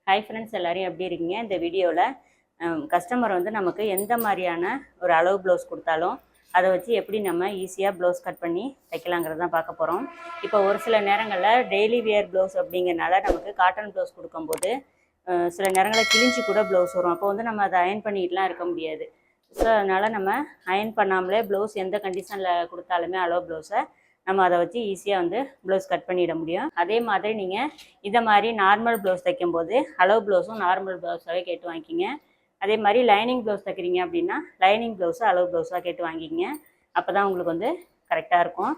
Hi friends, எல்லோரும் எப்படி இருக்கீங்க? இந்த வீடியோவில் கஸ்டமர் வந்து நமக்கு எந்த மாதிரியான ஒரு அளவு ப்ளவுஸ் கொடுத்தாலும் அதை வச்சு எப்படி நம்ம ஈஸியாக ப்ளவுஸ் கட் பண்ணி தைக்கலாங்கிறது தான் பார்க்க போகிறோம். இப்போ ஒரு சில நேரங்களில் டெய்லி வியர் ப்ளவுஸ் அப்படிங்கிறனால நமக்கு காட்டன் ப்ளவுஸ் கொடுக்கும்போது சில நேரங்களில் கிழிஞ்சி கூட ப்ளவுஸ் வரும். அப்போ வந்து நம்ம அதை அயன் பண்ணிட்டுலாம் இருக்க முடியாது. ஸோ அதனால் நம்ம அயன் பண்ணாமலே ப்ளவுஸ் எந்த கண்டிஷனில் கொடுத்தாலுமே அளவு ப்ளவுஸை நம்ம அதை வச்சு ஈஸியாக வந்து ப்ளவுஸ் கட் பண்ணிட முடியும். அதே மாதிரி நீங்கள் இதை மாதிரி நார்மல் ப்ளவுஸ் தைக்கும்போது அளவு ப்ளவுஸும் நார்மல் ப்ளவுஸாகவே கேட்டு வாங்கிக்கிங்க. அதே மாதிரி லைனிங் ப்ளவுஸ் தைக்கிறீங்க அப்படின்னா லைனிங் ப்ளவுஸு அளவு ப்ளவுஸாக கேட்டு வாங்கிக்கிங்க. அப்போ தான் உங்களுக்கு வந்து கரெக்டாக இருக்கும்.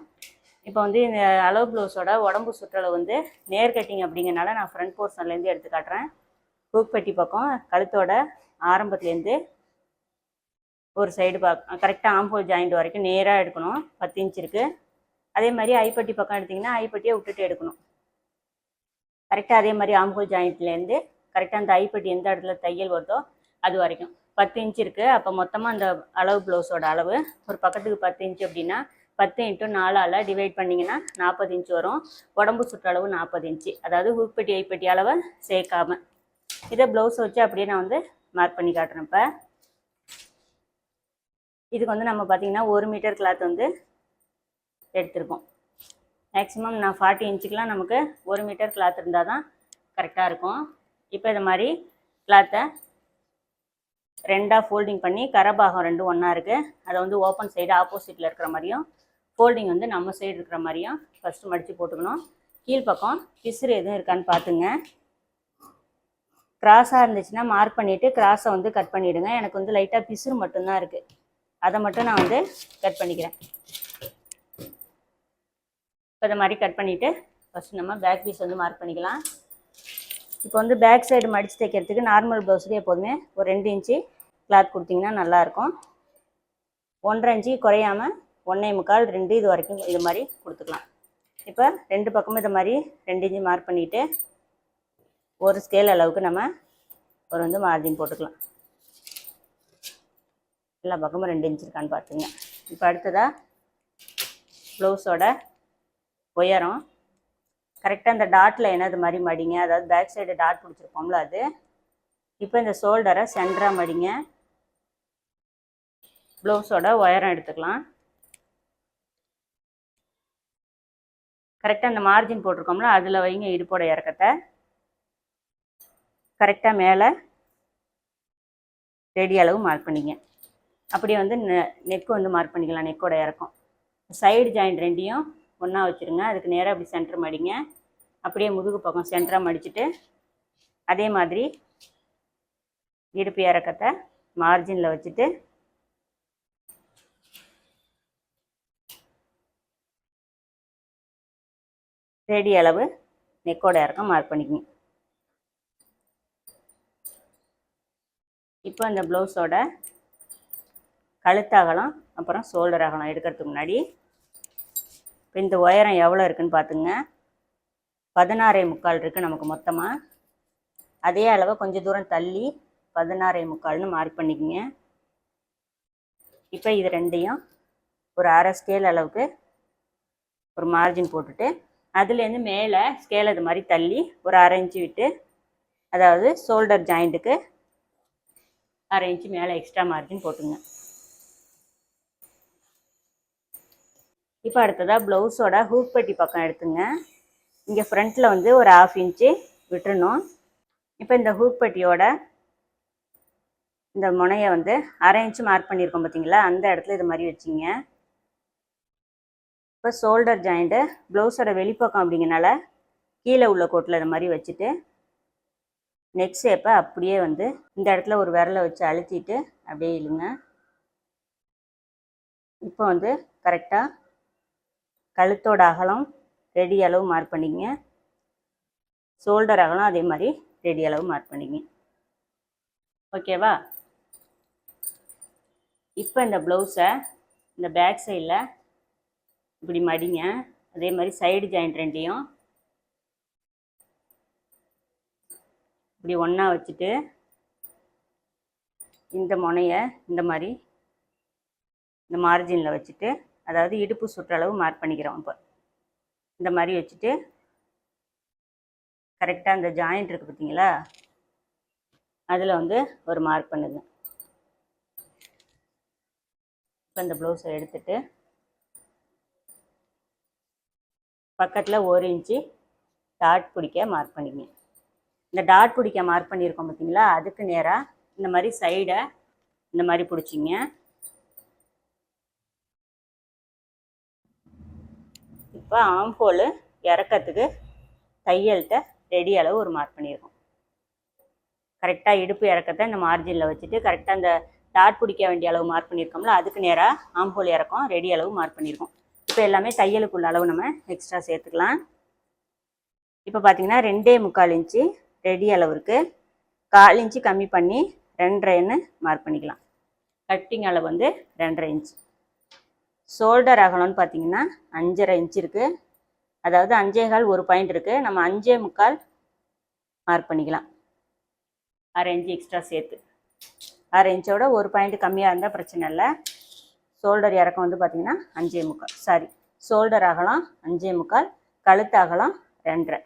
இப்போ வந்து இந்த அளவு ப்ளவுஸோட உடம்பு சுற்றளவு வந்து நேர் கட்டிங் அப்படிங்கிறனால நான் ஃப்ரண்ட் போர்ஷன்லேருந்து எடுத்து காட்டுறேன். ஹூக் பட்டி பக்கம் கழுத்தோட ஆரம்பத்துலேருந்து ஒரு சைடு கரெக்டாக ஆம்போல் ஜாயிண்ட் வரைக்கும் நேராக எடுக்கணும். 10 இன்ச் இருக்குது. அதே மாதிரி ஐப்பட்டி பக்கம் எடுத்திங்கன்னா ஐப்பட்டியை விட்டுட்டு எடுக்கணும். கரெக்டாக அதே மாதிரி ஆம்போல் ஜாயிண்ட்லேருந்து கரெக்டாக அந்த ஐப்பட்டி எந்த இடத்துல தையல் வருதோ அது வரைக்கும் 10 இன்ச் இருக்குது. அப்போ மொத்தமாக அந்த அளவு ப்ளவுஸோட அளவு ஒரு பக்கத்துக்கு 10 இன்ச் அப்படின்னா 10 × 4 டிவைட் பண்ணிங்கன்னா 40 இன்ச் வரும். உடம்பு சுற்றளவு 40 இன்ச்சு, அதாவது ஹூக்பட்டி ஐப்பட்டி அளவை சேர்க்காம. இதை ப்ளவுஸ் வச்சு அப்படியே நான் வந்து மார்க் பண்ணி காட்டுறேன். இப்போ இதுக்கு வந்து நம்ம பார்த்திங்கன்னா 1 மீட்டர் கிளாத் வந்து எடுத்திருக்கோம். மேக்ஸிமம் நான் 40 இன்ச்சுக்கெலாம் நமக்கு 1 மீட்டர் கிளாத் இருந்தால் தான் கரெக்டாக இருக்கும். இப்போ இது மாதிரி கிளாத்தை ரெண்டாக ஃபோல்டிங் பண்ணி கரபாகம் ரெண்டும் ஒன்றா இருக்குது. அதை வந்து ஓப்பன் சைடு ஆப்போசிட்டில் இருக்கிற மாதிரியும் ஃபோல்டிங் வந்து நம்ம சைடு இருக்கிற மாதிரியும் ஃபஸ்ட்டு மடித்து போட்டுக்கணும். கீழ்ப்பக்கம் பிசுறு எதுவும் இருக்கான்னு பார்த்துங்க. கிராஸாக இருந்துச்சுன்னா மார்க் பண்ணிவிட்டு கிராஸை வந்து கட் பண்ணிவிடுங்க. எனக்கு வந்து லைட்டாக பிசுறு மட்டும்தான் இருக்குது, அதை மட்டும் நான் வந்து கட் பண்ணிக்கிறேன். இப்போ இதை மாதிரி கட் பண்ணிவிட்டு ஃபஸ்ட்டு நம்ம பேக் பீஸ் வந்து மார்க் பண்ணிக்கலாம். இப்போ வந்து பேக் சைடு மடித்து தைக்கிறதுக்கு நார்மல் ப்ளவுஸுக்கு எப்போதுமே ஒரு 2 இன்ச்சு கிளாத் கொடுத்திங்கன்னா நல்லாயிருக்கும். 1.5 இன்ச்சு குறையாமல் 1.25, 2 இது வரைக்கும் இது மாதிரி கொடுத்துக்கலாம். இப்போ 2 பக்கமும் இதை மாதிரி 2 இன்ச்சு மார்க் பண்ணிவிட்டு ஒரு ஸ்கேல் அளவுக்கு நம்ம ஒரு வந்து மார்ஜின் போட்டுக்கலாம். எல்லா பக்கமும் 2 இன்ச்சு இருக்கான்னு பார்த்துங்க. இப்போ அடுத்ததாக ப்ளவுஸோட உயரம் கரெக்டாக இந்த டாட்டில் என்னது மாதிரி மடிங்க, அதாவது பேக் சைடு டாட் பிடிச்சிருப்போம்ல அது. இப்போ இந்த ஷோல்டரை சென்டராக மடிங்க. ப்ளவுஸோட உயரம் எடுத்துக்கலாம். கரெக்டாக இந்த மார்ஜின் போட்டிருக்கோம்ல அதில் வைங்க இடுப்போட இறக்கத்தை. கரெக்டாக மேலே ரெடி அளவு மார்க் பண்ணிங்க. அப்படியே வந்து நெக்கு வந்து மார்க் பண்ணிக்கலாம். நெக்கோட இறக்கம் சைடு ஜாயிண்ட் ரெண்டையும் ஒன்றா வச்சுருங்க. அதுக்கு நேராக அப்படி சென்டர் மடிங்க. அப்படியே முதுகு பக்கம் சென்டராக மடிச்சுட்டு அதே மாதிரி இடுப்பு இறக்கத்தை மார்ஜினில் வச்சுட்டு ரெடி அளவு நெக்கோட இறக்கம் மார்க் பண்ணிக்கங்க. இப்போ இந்த ப்ளவுஸோட கழுத்தகலம் அப்புறம் ஷோல்டர் அகலம் எடுக்கிறதுக்கு முன்னாடி இப்போ இந்த உயரம் எவ்வளோ இருக்குதுன்னு பார்த்துங்க. 16.75 இருக்குது நமக்கு மொத்தமாக. அதே அளவை கொஞ்சம் தூரம் தள்ளி 16.75 மார்க் பண்ணிக்கோங்க. இப்போ இது ரெண்டையும் ஒரு அரை ஸ்கேல் அளவுக்கு ஒரு மார்ஜின் போட்டுட்டு அதுலேருந்து மேலே ஸ்கேல் இது மாதிரி தள்ளி ஒரு 1/2 இன்ச்சு விட்டு, அதாவது ஷோல்டர் ஜாயிண்ட்டுக்கு 1/2 இன்ச்சு மேலே எக்ஸ்ட்ரா மார்ஜின் போட்டுங்க. இப்போ அடுத்ததாக ப்ளவுஸோட ஹூக் பட்டி பக்கம் எடுத்துங்க. இங்கே ஃப்ரண்ட்டில் வந்து ஒரு 1/2 இன்ச்சு விட்டுறணும். இப்போ இந்த ஹூக் பட்டியோட இந்த முனையை வந்து 1/2 இன்ச்சு மார்க் பண்ணியிருக்கோம் பார்த்தீங்களா, அந்த இடத்துல இது மாதிரி வச்சிங்க. இப்போ ஷோல்டர் ஜாயிண்ட்டு ப்ளவுஸோட வெளிப்பக்கம் அப்படிங்கிறனால கீழே உள்ள கோட்டில் இது மாதிரி வச்சுட்டு நெக் ஷேப்பை அப்படியே வந்து இந்த இடத்துல ஒரு விரலை வச்சு அழுத்திட்டு அப்படியே இழுங்க. இப்போ வந்து கரெக்டாக கழுத்தோட அகலம் ரெடி அளவு மார்க் பண்ணிக்கங்க. ஷோல்டர் அகலம் அதே மாதிரி ரெடி அளவு மார்க் பண்ணிக்கங்க. ஓகேவா? இப்போ இந்த ப்ளவுஸை இந்த பேக் சைடில் இப்படி மடிங்க. அதே மாதிரி சைடு ஜாயிண்ட் ரெண்டையும் இப்படி ஒன்றா வச்சுட்டு இந்த முனையை இந்த மாதிரி இந்த மார்ஜினில் வச்சுட்டு, அதாவது இடுப்பு சுற்றளவு மார்க் பண்ணிக்கிறோம். இப்போ இந்த மாதிரி வச்சுட்டு கரெக்டாக அந்த ஜாயிண்ட் இருக்குது பார்த்தீங்களா, அதில் வந்து ஒரு மார்க் பண்ணுங்க. இப்போ இந்த ப்ளவுஸை எடுத்துட்டு பக்கத்தில் 1 இன்ச்சு டாட் பிடிக்க மார்க் பண்ணிக்கங்க. இந்த டாட் பிடிக்க மார்க் பண்ணியிருக்கோம் பார்த்தீங்களா, அதுக்கு நேராக இந்த மாதிரி சைடை இந்த மாதிரி பிடிச்சிங்க. இப்போ ஆம்ஹோல் இறக்கத்துக்கு தையல்கிட்ட ரெடி அளவு ஒரு மார்க் பண்ணியிருக்கோம். கரெக்டாக இடுப்பு இறக்கத்தை இந்த மார்ஜினில் வச்சுட்டு கரெக்டாக அந்த டாட் பிடிக்க வேண்டிய அளவு மார்க் பண்ணியிருக்கோம்ல, அதுக்கு நேராக ஆம்ஹோல் இறக்கம் ரெடி அளவு மார்க் பண்ணியிருக்கோம். இப்போ எல்லாமே தையலுக்குள்ள அளவு நம்ம எக்ஸ்ட்ரா சேர்த்துக்கலாம். இப்போ பார்த்தீங்கன்னா 2.25 இன்ச்சு ரெடி அளவு இருக்குது. 1/4 இன்ச்சு கம்மி பண்ணி 2.5 மார்க் பண்ணிக்கலாம். கட்டிங் அளவு வந்து 2.5 இன்ச்சு. ஷோல்டர் அகலம்னு பார்த்தீங்கன்னா 5.5 இன்ச்சு இருக்குது. அதாவது 5.25 ஒரு பாயிண்ட் இருக்குது. நம்ம 5.25 மார்க் பண்ணிக்கலாம். 1/2 இன்ச்சு எக்ஸ்ட்ரா சேர்த்து 1/2 இன்ச்சோட ஒரு பாயிண்ட் கம்மியாக இருந்தால் பிரச்சனை இல்லை. ஷோல்டர் இறக்கம் வந்து பார்த்தீங்கன்னா 5.25, ஷோல்டர் அகலம் 5.25, கழுத்து அகலம் 2.5.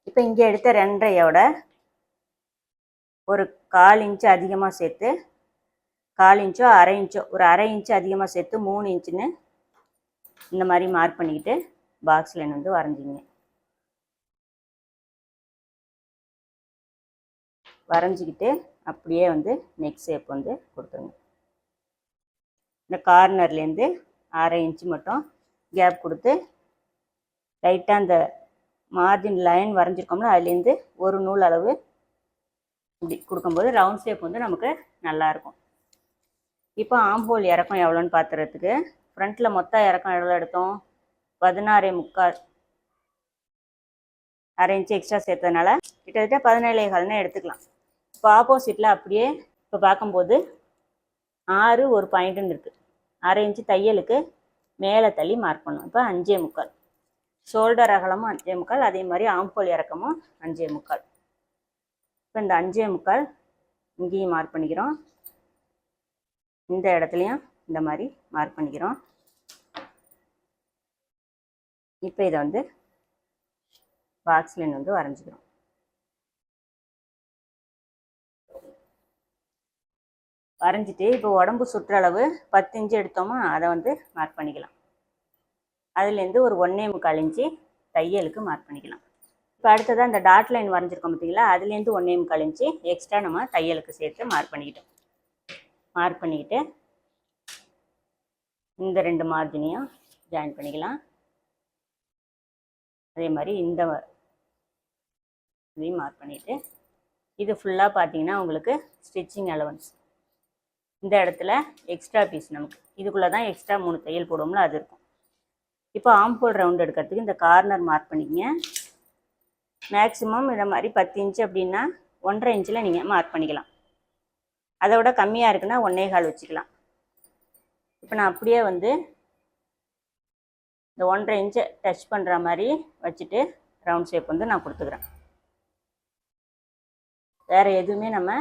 இப்போ இங்கே எடுத்த 2.5யோட ஒரு 1/4 இன்ச்சு அதிகமாக சேர்த்து 1/4 இன்ச்சோ 1/2 இன்ச்சோ ஒரு 1/2 இன்ச்சு அதிகமாக சேர்த்து 3 இன்ச்சுன்னு இந்த மாதிரி மார்க் பண்ணிக்கிட்டு பாக்ஸ் லைன் வந்து வரைஞ்சிங்க. வரைஞ்சிக்கிட்டு அப்படியே வந்து நெக் ஷேப் வந்து கொடுத்துருங்க. இந்த கார்னர்லேருந்து 1/2 இன்ச்சு மட்டும் கேப் கொடுத்து லைட்டாக அந்த மார்ஜின் லைன் வரைஞ்சிருக்கோம்ல, அதுலேருந்து ஒரு நூல் அளவு இப்படி கொடுக்கும்போது ரவுண்ட் ஷேப் வந்து நமக்கு நல்லாயிருக்கும். இப்போ ஆம்ஹோல் இறக்கம் எவ்வளோன்னு பார்த்துறதுக்கு ஃப்ரண்ட்டில் மொத்தம் இறக்கம் எவ்வளோ எடுத்தோம்? 16.25, 1/2 இன்ச்சு எக்ஸ்ட்ரா சேர்த்ததுனால கிட்டத்தட்ட 17.25 எடுத்துக்கலாம். இப்போ ஆப்போசிட்டில் அப்படியே இப்போ பார்க்கும்போது 6 ஒரு பாயிண்ட்டுன்னு இருக்குது. 1/2 இன்ச்சு தையலுக்கு மேலே தள்ளி மார்க் பண்ணணும். இப்போ 5.25, ஷோல்டர் அகலமும் 5.25, அதே மாதிரி ஆம்ஹோல் இறக்கமும் 5.25. இப்போ இந்த 5.25 இங்கேயும் மார்க் பண்ணிக்கிறோம். இந்த இடத்துலையும் இந்த மாதிரி மார்க் பண்ணிக்கிறோம். இப்போ இதை வந்து பாக்ஸ் லைன் வந்து வரைஞ்சிக்கிறோம். வரைஞ்சிட்டு இப்போ உடம்பு சுற்றளவு 10 இன்ச்சு எடுத்தோமா, அதை வந்து மார்க் பண்ணிக்கலாம். அதுலேருந்து ஒரு 1.25 இன்ச்சு தையலுக்கு மார்க் பண்ணிக்கலாம். இப்போ அடுத்ததாக இந்த டாட் லைன் வரைஞ்சிருக்கோம் பார்த்தீங்களா, அதுலேருந்து 1.25 இன்ச்சு எக்ஸ்ட்ரா நம்ம தையலுக்கு சேர்த்து மார்க் பண்ணிக்கிட்டோம். மார்க் பண்ணிக்கிட்டு இந்த 2 மார்ஜினையும் ஜாயின் பண்ணிக்கலாம். அதே மாதிரி இந்த இதையும் மார்க் பண்ணிவிட்டு இது ஃபுல்லாக பார்த்தீங்கன்னா உங்களுக்கு ஸ்டிச்சிங் அலவன்ஸ். இந்த இடத்துல எக்ஸ்ட்ரா பீஸ் நமக்கு இதுக்குள்ளே தான் எக்ஸ்ட்ரா 3 தையல் போடுவோம்ல, அது இருக்கும். இப்போ ஆம்ஹோல் ரவுண்ட் எடுக்கிறதுக்கு இந்த கார்னர் மார்க் பண்ணிக்கங்க. மேக்ஸிமம் இந்த மாதிரி 10 இன்ச்சு அப்படின்னா 1.5 இன்ச்சில் நீங்கள் மார்க் பண்ணிக்கலாம். அதை விட கம்மியாக இருக்குன்னா 1.25 வச்சுக்கலாம். இப்போ நான் அப்படியே வந்து இந்த 1.5 இன்ச்சை டச் பண்ணுற மாதிரி வச்சுட்டு ரவுண்ட் ஷேப் வந்து நான் கொடுத்துக்கிறேன். வேறு எதுவுமே நம்ம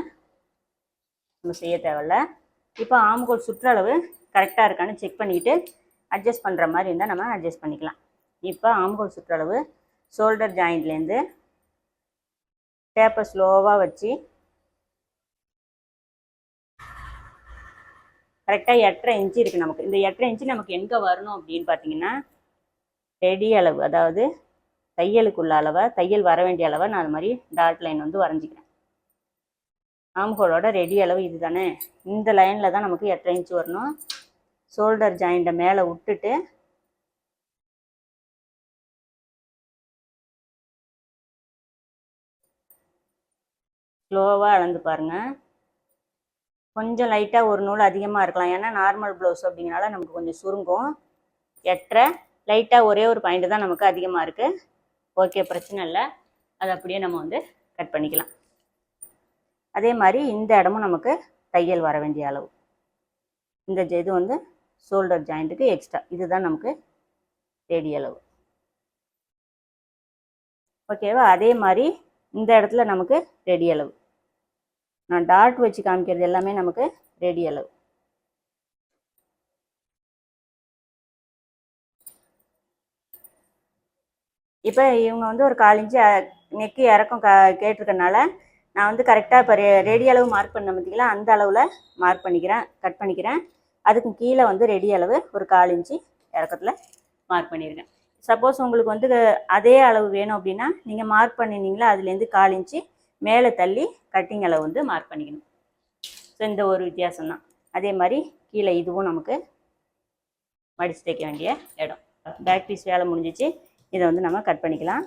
செய்ய தேவையில்ல. இப்போ ஆம்ஹோல் சுற்றளவு கரெக்டாக இருக்கான்னு செக் பண்ணிக்கிட்டு அட்ஜஸ்ட் பண்ணுற மாதிரி இருந்தால் நம்ம அட்ஜஸ்ட் பண்ணிக்கலாம். இப்போ ஆம்ஹோல் சுற்றளவு ஷோல்டர் ஜாயிண்ட்லேருந்து டேப்பை ஸ்லோவாக வச்சு கரெக்டாக 8.5 இன்ச்சு இருக்குது நமக்கு. இந்த 8.5 இன்ச்சு நமக்கு எங்கே வரணும் அப்படின்னு பார்த்தீங்கன்னா, ரெடி அளவு, அதாவது தையலுக்குள்ள அளவை, தையல் வர வேண்டிய அளவை நான் அது மாதிரி டாட் லைன் வந்து வரைஞ்சிக்கிறேன். ஆம்ஹோலோட ரெடி அளவு இது தானே, இந்த லைனில் தான் நமக்கு 8.5 இன்ச்சு வரணும். ஷோல்டர் ஜாயிண்ட்டை மேலே விட்டுட்டு ஸ்லோவாக அளந்து பாருங்கள். கொஞ்சம் லைட்டாக ஒரு நூல் அதிகமாக இருக்கலாம், ஏன்னா நார்மல் ப்ளவுஸ் அப்படிங்கிறனால நமக்கு கொஞ்சம் சுருங்கும். 8.5 லைட்டாக ஒரே ஒரு பாயிண்ட் தான் நமக்கு அதிகமாக இருக்குது. ஓகே, பிரச்சனை இல்லை. அதை அப்படியே நம்ம வந்து கட் பண்ணிக்கலாம். அதே மாதிரி இந்த இடமும் நமக்கு தையல் வர வேண்டிய அளவு. இந்த இது வந்து ஷோல்டர் ஜாயிண்ட்டுக்கு எக்ஸ்ட்ரா, இதுதான் நமக்கு ரெடி அளவு. ஓகேவா? அதே மாதிரி இந்த இடத்துல நமக்கு ரெடி அளவு. நான் டாட் வச்சு காமிக்கிறது எல்லாமே நமக்கு ரெடி அளவு. இப்போ இவங்க வந்து ஒரு 1/4 இன்ச்சு நெக்கு இறக்கம் கேட்டிருக்கனால நான் வந்து கரெக்டாக இப்போ ரெடி அளவு மார்க் பண்ண பார்த்தீங்களா, அந்த அளவில் மார்க் பண்ணிக்கிறேன், கட் பண்ணிக்கிறேன். அதுக்கு கீழே வந்து ரெடி அளவு ஒரு 1/4 இன்ச்சு இறக்கத்தில் மார்க் பண்ணியிருக்கேன். சப்போஸ் உங்களுக்கு வந்து அதே அளவு வேணும் அப்படின்னா நீங்கள் மார்க் பண்ணினீங்களா, அதுலேருந்து 1/4 இன்ச்சு மேலே தள்ளி கட்டிங் அளவு வந்து மார்க் பண்ணிக்கணும். ஸோ இந்த ஒரு வித்தியாசம்தான். அதே மாதிரி கீழே இதுவும் நமக்கு மடித்து தைக்க வேண்டிய இடம். பேக் பீஸ் வேலை முடிஞ்சிச்சு. இதை வந்து நம்ம கட் பண்ணிக்கலாம்.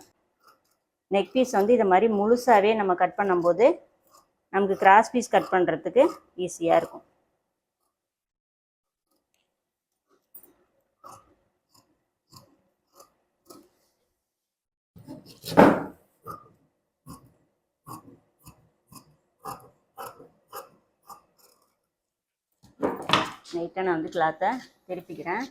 நெக் பீஸ் வந்து இதை மாதிரி முழுசாகவே நம்ம கட் பண்ணும்போது நமக்கு கிராஸ் பீஸ் கட் பண்ணுறதுக்கு ஈஸியாக இருக்கும். நைட்டாக நான் வந்து கிளாத்தை திருப்பிக்கிறேன்.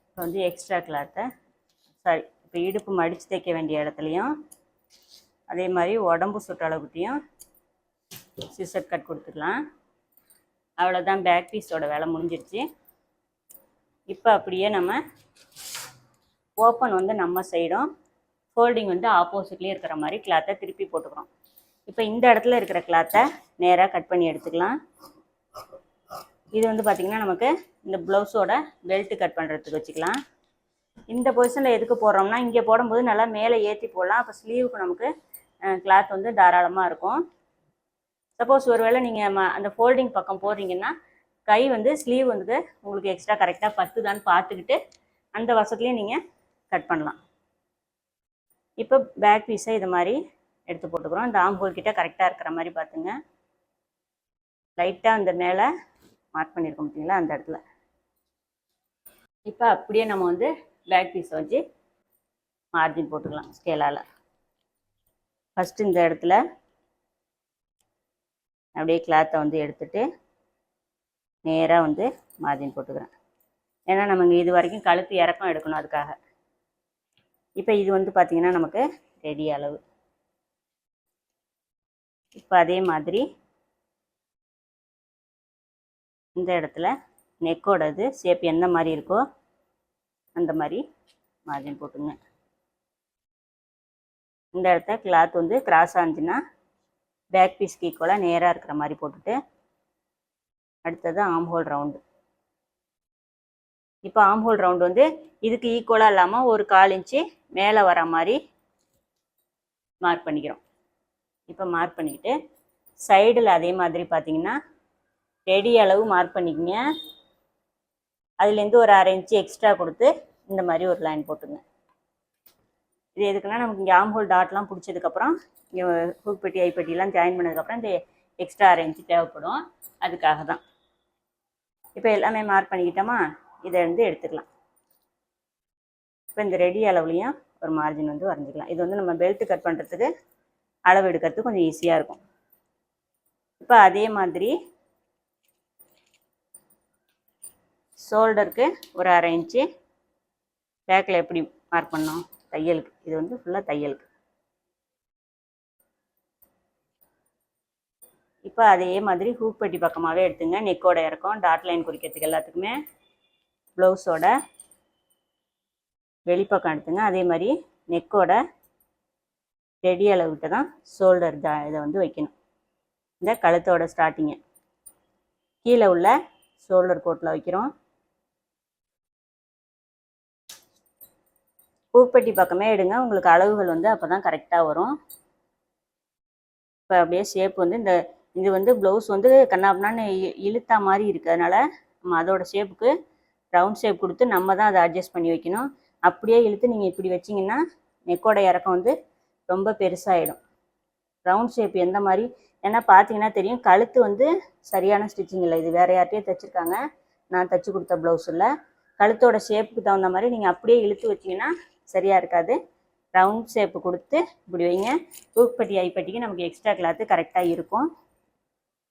இப்போ வந்து எக்ஸ்ட்ரா கிளாத்தை இப்போ இடுப்பு மடித்து தைக்க வேண்டிய இடத்துலையும் அதே மாதிரி உடம்பு சுற்றளவுக்கிட்டையும் சிசர் கட் கொடுத்துக்கலாம். அவ்வளோதான், பேக் பீஸோட வேலை முடிஞ்சிருச்சு. இப்போ அப்படியே நம்ம ஓப்பன் வந்து நம்ம சைடும், ஃபோல்டிங் வந்து ஆப்போசிட்லேயே இருக்கிற மாதிரி கிளாத்தை திருப்பி போட்டுக்கிறோம். இப்போ இந்த இடத்துல இருக்கிற கிளாத்தை நேராக கட் பண்ணி எடுத்துக்கலாம். இது வந்து பார்த்திங்கன்னா நமக்கு இந்த ப்ளவுஸோட பெல்ட்டு கட் பண்ணுறதுக்கு வச்சுக்கலாம். இந்த பொசிஷனில் எதுக்கு போடுறோம்னா, இங்கே போடும்போது நல்லா மேலே ஏற்றி போடலாம். அப்போ ஸ்லீவுக்கு நமக்கு கிளாத் வந்து தாராளமாக இருக்கும். சப்போஸ் ஒரு வேளை நீங்கள் அந்த ஃபோல்டிங் பக்கம் போடுறீங்கன்னா கை வந்து ஸ்லீவ் வந்து உங்களுக்கு எக்ஸ்ட்ரா கரெக்டாக பத்துதான்னு பார்த்துக்கிட்டு அந்த வசத்துலேயும் நீங்கள் கட் பண்ணலாம். இப்போ பேக் பீஸை இது மாதிரி எடுத்து போட்டுக்கிறோம். இந்த ஆம்ஹோல் கிட்ட கரெக்டாக இருக்கிற மாதிரி பார்த்துங்க. லைட்டாக அந்த மேலே மார்க் பண்ணியிருக்கோம் பார்த்தீங்களா, அந்த இடத்துல. இப்போ அப்படியே நம்ம வந்து பேக் பீஸை வச்சு மார்ஜின் போட்டுக்கலாம் ஸ்கேலால். ஃபஸ்ட்டு இந்த இடத்துல அப்படியே கிளாத்தை வந்து எடுத்துட்டு நேராக வந்து மார்ஜின் போட்டுக்கிறேன். ஏன்னா நம்ம இது வரைக்கும் கழுத்து இறக்கம் எடுக்கணும், அதுக்காக. இப்போ இது வந்து பார்த்திங்கன்னா நமக்கு ரெடி அளவு. இப்போ அதே மாதிரி இந்த இடத்துல நெக்கோடது ஷேப் எந்த மாதிரி இருக்கோ அந்த மாதிரி மார்ஜின் போட்டுங்க. இந்த இடத்த கிளாத் வந்து கிராஸாக இருந்துச்சுன்னா பேக் பீஸ்க்கு ஈக்குவலாக நேராக இருக்கிற மாதிரி போட்டுட்டு அடுத்தது ஆம்ஹோல் ரவுண்டு. இப்போ ஆம்ஹோல் ரவுண்டு வந்து இதுக்கு ஈக்குவலாக இல்லாமல் ஒரு 1/4 இன்ச்சு மேலே வர மாதிரி மார்க் பண்ணிக்கிறோம். இப்போ மார்க் பண்ணிக்கிட்டு சைடில் அதே மாதிரி பார்த்தீங்கன்னா ரெடி அளவு மார்க் பண்ணிக்கங்க. அதுலேருந்து ஒரு 1/2 இன்ச்சு எக்ஸ்ட்ரா கொடுத்து இந்த மாதிரி ஒரு லைன் போட்டுங்க. இது எதுக்குன்னா நமக்கு இங்கே ஆம்ஹோல் டாட்லாம் பிடிச்சதுக்கப்புறம் இங்கே ஹூக் பெட்டி ஐப்பெட்டிலாம் ஜாயின் பண்ணதுக்கப்புறம் இந்த எக்ஸ்ட்ரா 1/2 இன்ச்சு தேவைப்படும், அதுக்காக தான். இப்போ எல்லாமே மார்க் பண்ணிக்கிட்டோமா, இதை வந்து எடுத்துக்கலாம். இப்போ இந்த ரெடி அளவுலையும் ஒரு மார்ஜின் வந்து வரைஞ்சிக்கலாம். இது வந்து நம்ம பெல்ட் கட் பண்ணுறதுக்கு அளவு எடுக்கிறதுக்கு கொஞ்சம் ஈஸியாக இருக்கும். இப்போ அதே மாதிரி ஷோல்டருக்கு ஒரு 1/2 இன்ச்சு பேக்கில் எப்படி மார்க் பண்ணோம் தையலுக்கு, இது வந்து ஃபுல்லாக தையலுக்கு. இப்போ அதே மாதிரி ஹூக் பெட்டி பக்கமாகவே எடுத்துங்க. நெக்கோட இறக்கம் டாட் லைன் குறிக்கிறதுக்கு எல்லாத்துக்குமே ப்ளவுஸோட வெளிப்பக்கம் எடுத்துங்க. அதே மாதிரி நெக்கோட ரெடி அளவுகிட்ட தான் ஷோல்டர் இதை வந்து வைக்கணும். இந்த கழுத்தோட ஸ்டார்டிங்கை கீழே உள்ள ஷோல்டர் கோட்டில் வைக்கிறோம். பூப்பட்டி பக்கமே எடுங்க, உங்களுக்கு அளவுகள் வந்து அப்போ தான் கரெக்டாக வரும். இப்போ அப்படியே ஷேப் வந்து இது வந்து ப்ளவுஸ் வந்து கண்ணாப்னான்னு இழுத்தா மாதிரி இருக்கிறதுனால நம்ம அதோட ஷேப்புக்கு ரவுண்ட் ஷேப் கொடுத்து நம்ம தான் அதை அட்ஜஸ்ட் பண்ணி வைக்கணும். அப்படியே இழுத்து நீங்கள் இப்படி வச்சிங்கன்னா நெக்கோட இறக்கம் வந்து ரொம்ப பெருசாகிடும். ரவுண்ட் ஷேப் எந்த மாதிரி, ஏன்னா பார்த்தீங்கன்னா தெரியும் கழுத்து வந்து சரியான ஸ்டிச்சிங் இல்லை. இது வேறு யார்ட்டையே தைச்சிருக்காங்க, நான் தைச்சி கொடுத்த ப்ளவுஸில். கழுத்தோட ஷேப்புக்கு தகுந்த மாதிரி நீங்கள் அப்படியே இழுத்து வச்சிங்கன்னா சரியாக இருக்காது. ரவுண்ட் ஷேப்பு கொடுத்து இப்படி வைங்க. ஹூக்பட்டி ஐப்பட்டிக்கு நமக்கு எக்ஸ்ட்ரா கிளாத்து கரெக்டாக இருக்கும்.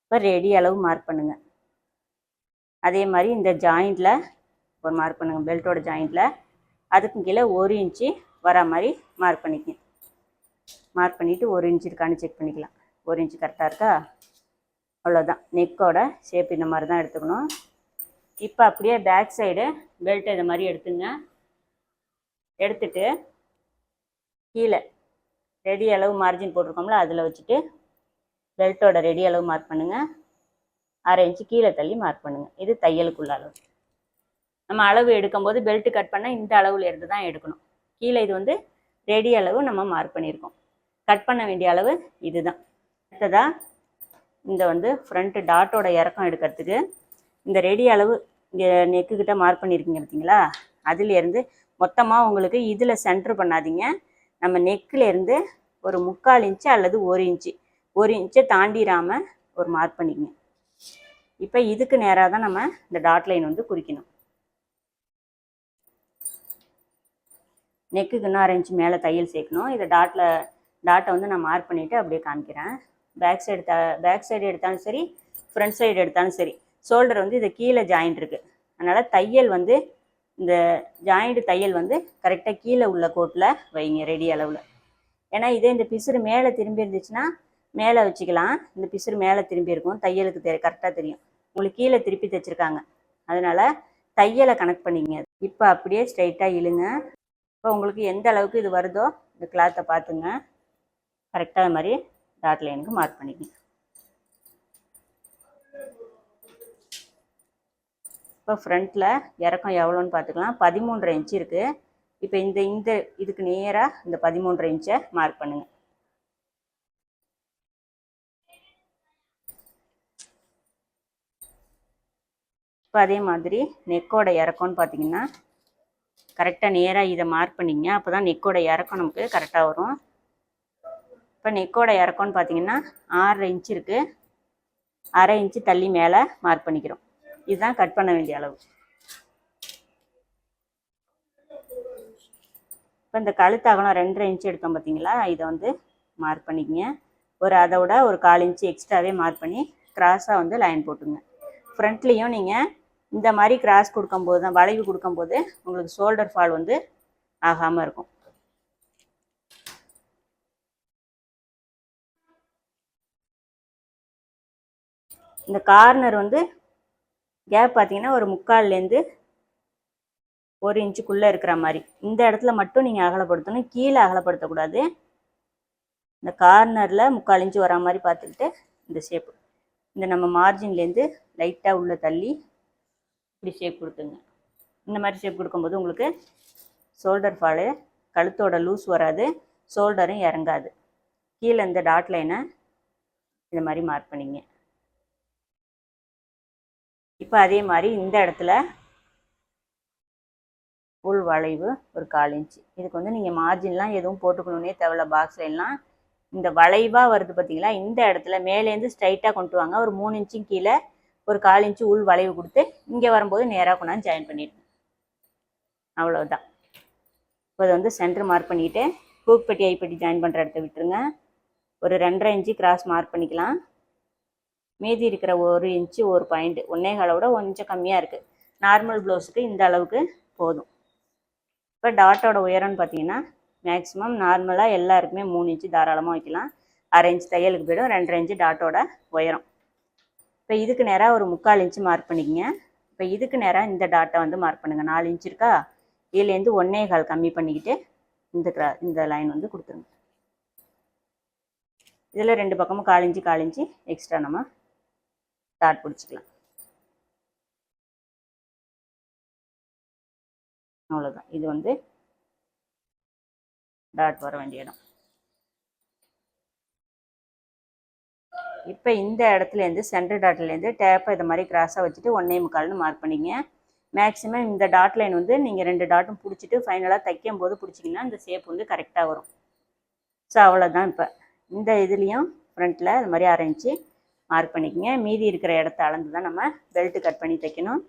இப்போ ரெடி அளவு மார்க் பண்ணுங்கள். அதே மாதிரி இந்த ஜாயிண்டில் ஒரு மார்க் பண்ணுங்கள், பெல்ட்டோட ஜாயிண்டில். அதுக்கு கீழே 1 இன்ச்சு வர மாதிரி மார்க் பண்ணிக்கங்க. மார்க் பண்ணிவிட்டு 1 இன்ச்சு இருக்கான்னு செக் பண்ணிக்கலாம். 1 இன்ச்சு கரெக்டாக இருக்கா? அவ்வளோதான். நெக்கோட ஷேப் இந்த மாதிரி தான் எடுத்துக்கணும். இப்போ அப்படியே பேக் சைடு பெல்ட் இதை மாதிரி எடுத்துங்க. எடுத்துட்டு கீழே ரெடி அளவு மார்ஜின் போட்டிருக்கோம்ல, அதில் வச்சுட்டு பெல்ட்டோட ரெடி அளவு மார்க் பண்ணுங்கள். 1/2 இன்ச்சு கீழே தள்ளி மார்க் பண்ணுங்கள். இது தையலுக்குள்ள அளவு. நம்ம அளவு எடுக்கும்போது பெல்ட் கட் பண்ணால் இந்த அளவில் இருந்து தான் எடுக்கணும். கீழே இது வந்து ரெடி அளவு நம்ம மார்க் பண்ணியிருக்கோம். கட் பண்ண வேண்டிய அளவு இதுதான். அடுத்ததாக இந்த வந்து ஃப்ரண்ட்டு டாட்டோட இறக்கம் எடுக்கிறதுக்கு இந்த ரெடி அளவு இங்கே நெக்குக்கிட்ட மார்க் பண்ணியிருக்கீங்க பார்த்தீங்களா, அதுலேருந்து மொத்தமாக உங்களுக்கு இதில் சென்ட்ரு பண்ணாதீங்க. நம்ம நெக்கிலேருந்து ஒரு 3/4 இன்ச்சு அல்லது 1 இன்ச்சு 1 இன்ச்சை தாண்டிடாமல் ஒரு மார்க் பண்ணிக்கங்க. இப்போ இதுக்கு நேராக தான் நம்ம இந்த டாட் லைன் வந்து குறிக்கணும். நெக்குக்கு இன்னும் 1/2 இன்ச்சு மேலே தையல் சேர்க்கணும். இதை டாட்டை வந்து நான் மார்க் பண்ணிவிட்டு அப்படியே காமிக்கிறேன். பேக் சைடு எடுத்தாலும் சரி, ஃப்ரண்ட் சைடு எடுத்தாலும் சரி, ஷோல்டர் வந்து இது கீழே ஜாயிண்ட் இருக்குது. அதனால் தையல் வந்து இந்த ஜாயிண்ட் தையல் வந்து கரெக்டாக கீழே உள்ள கோட்டில் வைங்க ரெடி அளவில். ஏன்னா இதே இந்த பிசுறு மேலே திரும்பி இருந்துச்சுன்னா மேலே வச்சுக்கலாம். இந்த பிசுறு மேலே திரும்பி இருக்கும், தையலுக்கு கரெக்டாக தெரியும். உங்களுக்கு கீழே திருப்பி தைச்சிருக்காங்க, அதனால் தையலை கனெக்ட் பண்ணிக்கங்க. இப்போ அப்படியே ஸ்ட்ரைட்டாக இழுங்க. இப்போ உங்களுக்கு எந்த அளவுக்கு இது வருதோ இந்த கிளாத்தை பார்த்துங்க. கரெக்டாக அது மாதிரி டாட் லைனுக்கு மார்க் பண்ணிக்கங்க. இப்போ ஃப்ரண்ட்டில் இறக்கம் எவ்வளோன்னு பார்த்துக்கலாம். 13.5 இன்ச்சு இருக்குது. இப்போ இந்த இதுக்கு நேராக இந்த 13.5 இன்ச்சை மார்க் பண்ணுங்கள். இப்போ அதே மாதிரி நெக்கோட இறக்கம்னு பார்த்தீங்கன்னா கரெக்டாக நேராக இதை மார்க் பண்ணிங்க. அப்போ தான் நெக்கோட இறக்கம் நமக்கு கரெக்டாக வரும். இப்போ நெக்கோட இறக்கம்னு பார்த்தீங்கன்னா 6.5 இன்ச்சு இருக்குது. 1/2 இன்ச்சு தள்ளி மேலே மார்க் பண்ணிக்கிறோம். இதுதான் கட் பண்ண வேண்டிய அளவு. இப்போ இந்த கழுத்து அகலம் 2.5 இன்ச்சு எடுத்தோம் பார்த்தீங்களா, இதை வந்து மார்க் பண்ணிக்கங்க. அதோட ஒரு 1/4 இன்ச்சு எக்ஸ்ட்ராவே மார்க் பண்ணி கிராஸாக வந்து லைன் போட்டுங்க. ஃப்ரண்ட்லேயும் நீங்கள் இந்த மாதிரி கிராஸ் கொடுக்கும்போது தான், வளைவு கொடுக்கும்போது உங்களுக்கு ஷோல்டர் ஃபால் வந்து ஆகாமல் இருக்கும். இந்த கார்னர் வந்து கேப் பார்த்தீங்கன்னா ஒரு 3/4லேருந்து 1 இன்ச்சுக்குள்ளே இருக்கிற மாதிரி இந்த இடத்துல மட்டும் நீங்கள் அகலப்படுத்தணும், கீழே அகலப்படுத்தக்கூடாது. இந்த கார்னரில் 3/4 இன்ச்சு வரா மாதிரி பார்த்துக்கிட்டு இந்த ஷேப்பு இந்த நம்ம மார்ஜின்லேருந்து லைட்டாக உள்ளே தள்ளி இப்படி ஷேப் கொடுத்துங்க. இந்த மாதிரி ஷேப் கொடுக்கும்போது உங்களுக்கு ஷோல்டர் ஃபாலு, கழுத்தோட லூஸ் வராது, ஷோல்டரும் இறங்காது. கீழே இந்த டாட் லைனை இந்த மாதிரி மார்க் பண்ணிங்க. இப்போ அதே மாதிரி இந்த இடத்துல உள் வளைவு ஒரு 1/4 இன்ச்சு. இதுக்கு வந்து நீங்கள் மார்ஜின்லாம் எதுவும் போட்டுக்கணுன்னே தேவையில்ல. பாக்ஸ் லைன்லாம் இந்த வளைவாக வருது பார்த்தீங்களா, இந்த இடத்துல மேலேருந்து ஸ்ட்ரைட்டாக கொண்டு வாங்க. ஒரு 3 இன்ச்சும் கீழே ஒரு 1/4 இன்ச்சு உள் வளைவு கொடுத்து இங்கே வரும்போது நேராக கொண்டாந்து ஜாயின் பண்ணிடுங்க. அவ்வளோதான். இப்போ அதை வந்து சென்டர் மார்க் பண்ணிவிட்டு ஹூக் ஐப்பட்டி ஜாயின் பண்ணுற இடத்த விட்டுருங்க. ஒரு 2.5 இன்ச்சு கிராஸ் மார்க் பண்ணிக்கலாம். மீதி இருக்கிற 1 இன்ச்சு ஒரு பாயிண்ட் 1.25 கொஞ்சம் கம்மியாக இருக்குது. நார்மல் ப்ளவுஸுக்கு இந்த அளவுக்கு போதும். இப்போ டாட்டோட உயரம்னு பார்த்தீங்கன்னா மேக்ஸிமம் நார்மலாக எல்லாருக்குமே 3 இன்ச்சு தாராளமாக வைக்கலாம். 1/2 இன்ச்சு தையலுக்கு போய்டும். 2.5 இன்ச்சு டாட்டோட உயரம். இப்போ இதுக்கு நேராக ஒரு 3/4 இன்ச்சு மார்க் பண்ணிக்கங்க. இப்போ இதுக்கு நேராக இந்த டாட்டை வந்து மார்க் பண்ணுங்கள். 4 இன்ச்சு இருக்கா, இதுலேருந்து 1.25 கம்மி பண்ணிக்கிட்டு இந்த லைன் வந்து கொடுத்துருங்க. இதில் 2 பக்கமும் 1/4 இன்ச்சு எக்ஸ்ட்ரா நம்ம டாட் பிடிச்சிக்கலாம். அவ்வளோதான். இது வந்து டாட் வர வேண்டிய இடம். இப்போ இந்த இடத்துலேருந்து சென்டர் டாட்லேருந்து டேப்பை இது மாதிரி கிராஸாக வச்சுட்டு 1.25 மார்க் பண்ணிங்க. மேக்ஸிமம் இந்த டாட் லைன் வந்து நீங்கள் 2 டாட்டும் பிடிச்சிட்டு ஃபைனலாக தைக்கும் போது பிடிச்சிங்கன்னா இந்த ஷேப் வந்து கரெக்டாக வரும். ஸோ அவ்வளோதான். இப்போ இந்த இதுலேயும் ஃப்ரண்ட்டில் இது மாதிரி 1/2 இன்ச்சு மார்க் பண்ணிக்கங்க. மீதி இருக்கிற இடத்த அளந்து தான் நம்ம பெல்ட்டு கட் பண்ணி தைக்கணும்.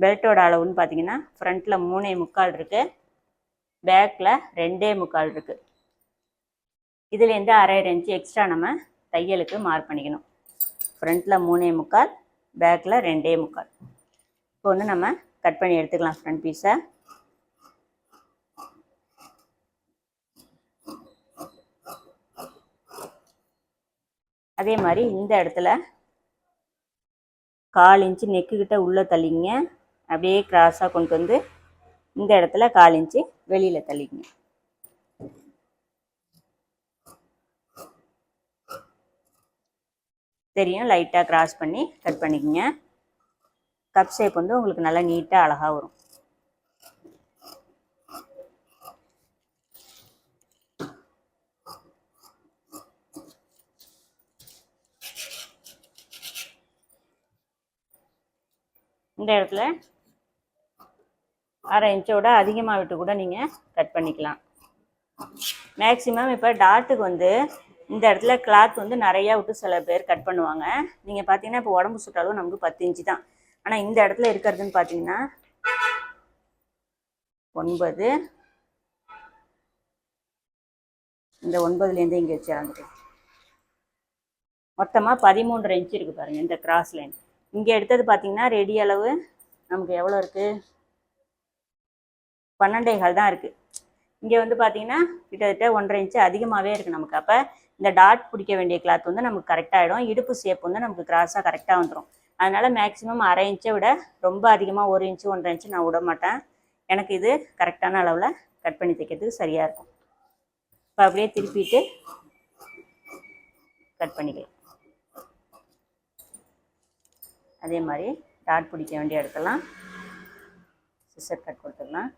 பெல்ட்டோட அளவுன்னு பார்த்தீங்கன்னா ஃப்ரண்ட்டில் 3.25 இருக்குது, பேக்கில் 2.25 இருக்குது. இதுலேருந்து 1/2 இன்ச்சு எக்ஸ்ட்ரா நம்ம தையலுக்கு மார்க் பண்ணிக்கணும். ஃப்ரண்ட்டில் 3.25, பேக்கில் 2.25. இப்போ வந்து நம்ம கட் பண்ணி எடுத்துக்கலாம் ஃப்ரண்ட் பீஸை. அதே மாதிரி இந்த இடத்துல 1/4 இன்ச்சு நெக்குக்கிட்ட உள்ளே தள்ளிங்க. அப்படியே கிராஸாக கொண்டு வந்து இந்த இடத்துல 1/4 இன்ச்சு வெளியில் தள்ளிங்க. தெரியும், லைட்டாக கிராஸ் பண்ணி கட் பண்ணிக்கோங்க. கப் ஷேப் வந்து உங்களுக்கு நல்லா நீட்டாக அழகாக வரும். இந்த இடத்துல 1/2 இன்ச்சோட அதிகமாக விட்டு கூட நீங்கள் கட் பண்ணிக்கலாம். மேக்ஸிமம் இப்போ டாட்டுக்கு வந்து இந்த இடத்துல கிளாத் வந்து நிறையா விட்டு சில பேர் கட் பண்ணுவாங்க. நீங்கள் பார்த்தீங்கன்னா இப்போ உடம்பு சுட்டாலும் நமக்கு 10 இன்ச்சு தான். ஆனால் இந்த இடத்துல இருக்கிறதுன்னு பார்த்தீங்கன்னா 9, இந்த 9லேருந்து இங்கே வச்சு இறந்துட்டு மொத்தமாக 13.5 இன்ச்சு இருக்குது பாருங்கள். இந்த கிராஸ் லைன் இங்கே எடுத்தது பார்த்தீங்கன்னா ரெடி அளவு நமக்கு எவ்வளோ இருக்குது? 12.25 தான் இருக்குது. இங்கே வந்து பார்த்தீங்கன்னா கிட்டத்தட்ட 1.5 இன்ச்சு அதிகமாகவே இருக்குது நமக்கு. அப்போ இந்த டாட் பிடிக்க வேண்டிய கிளாத் வந்து நமக்கு கரெக்டாகிடும். இடுப்பு ஷேப் வந்து நமக்கு கிராஸாக கரெக்டாக வந்துடும். அதனால் மேக்ஸிமம் 1/2 இன்ச்சை விட ரொம்ப அதிகமாக 1 இன்ச்சு 1.5 இன்ச்சு நான் விட மாட்டேன். எனக்கு இது கரெக்டான அளவில் கட் பண்ணி தைக்கிறதுக்கு சரியாக இருக்கும். இப்போ அப்படியே திருப்பிட்டு கட் பண்ணிக்கலாம். அதே மாதிரி டாட் பிடிக்க வேண்டிய இடத்தெல்லாம் சிசர் கட் கொடுத்துடலாம்.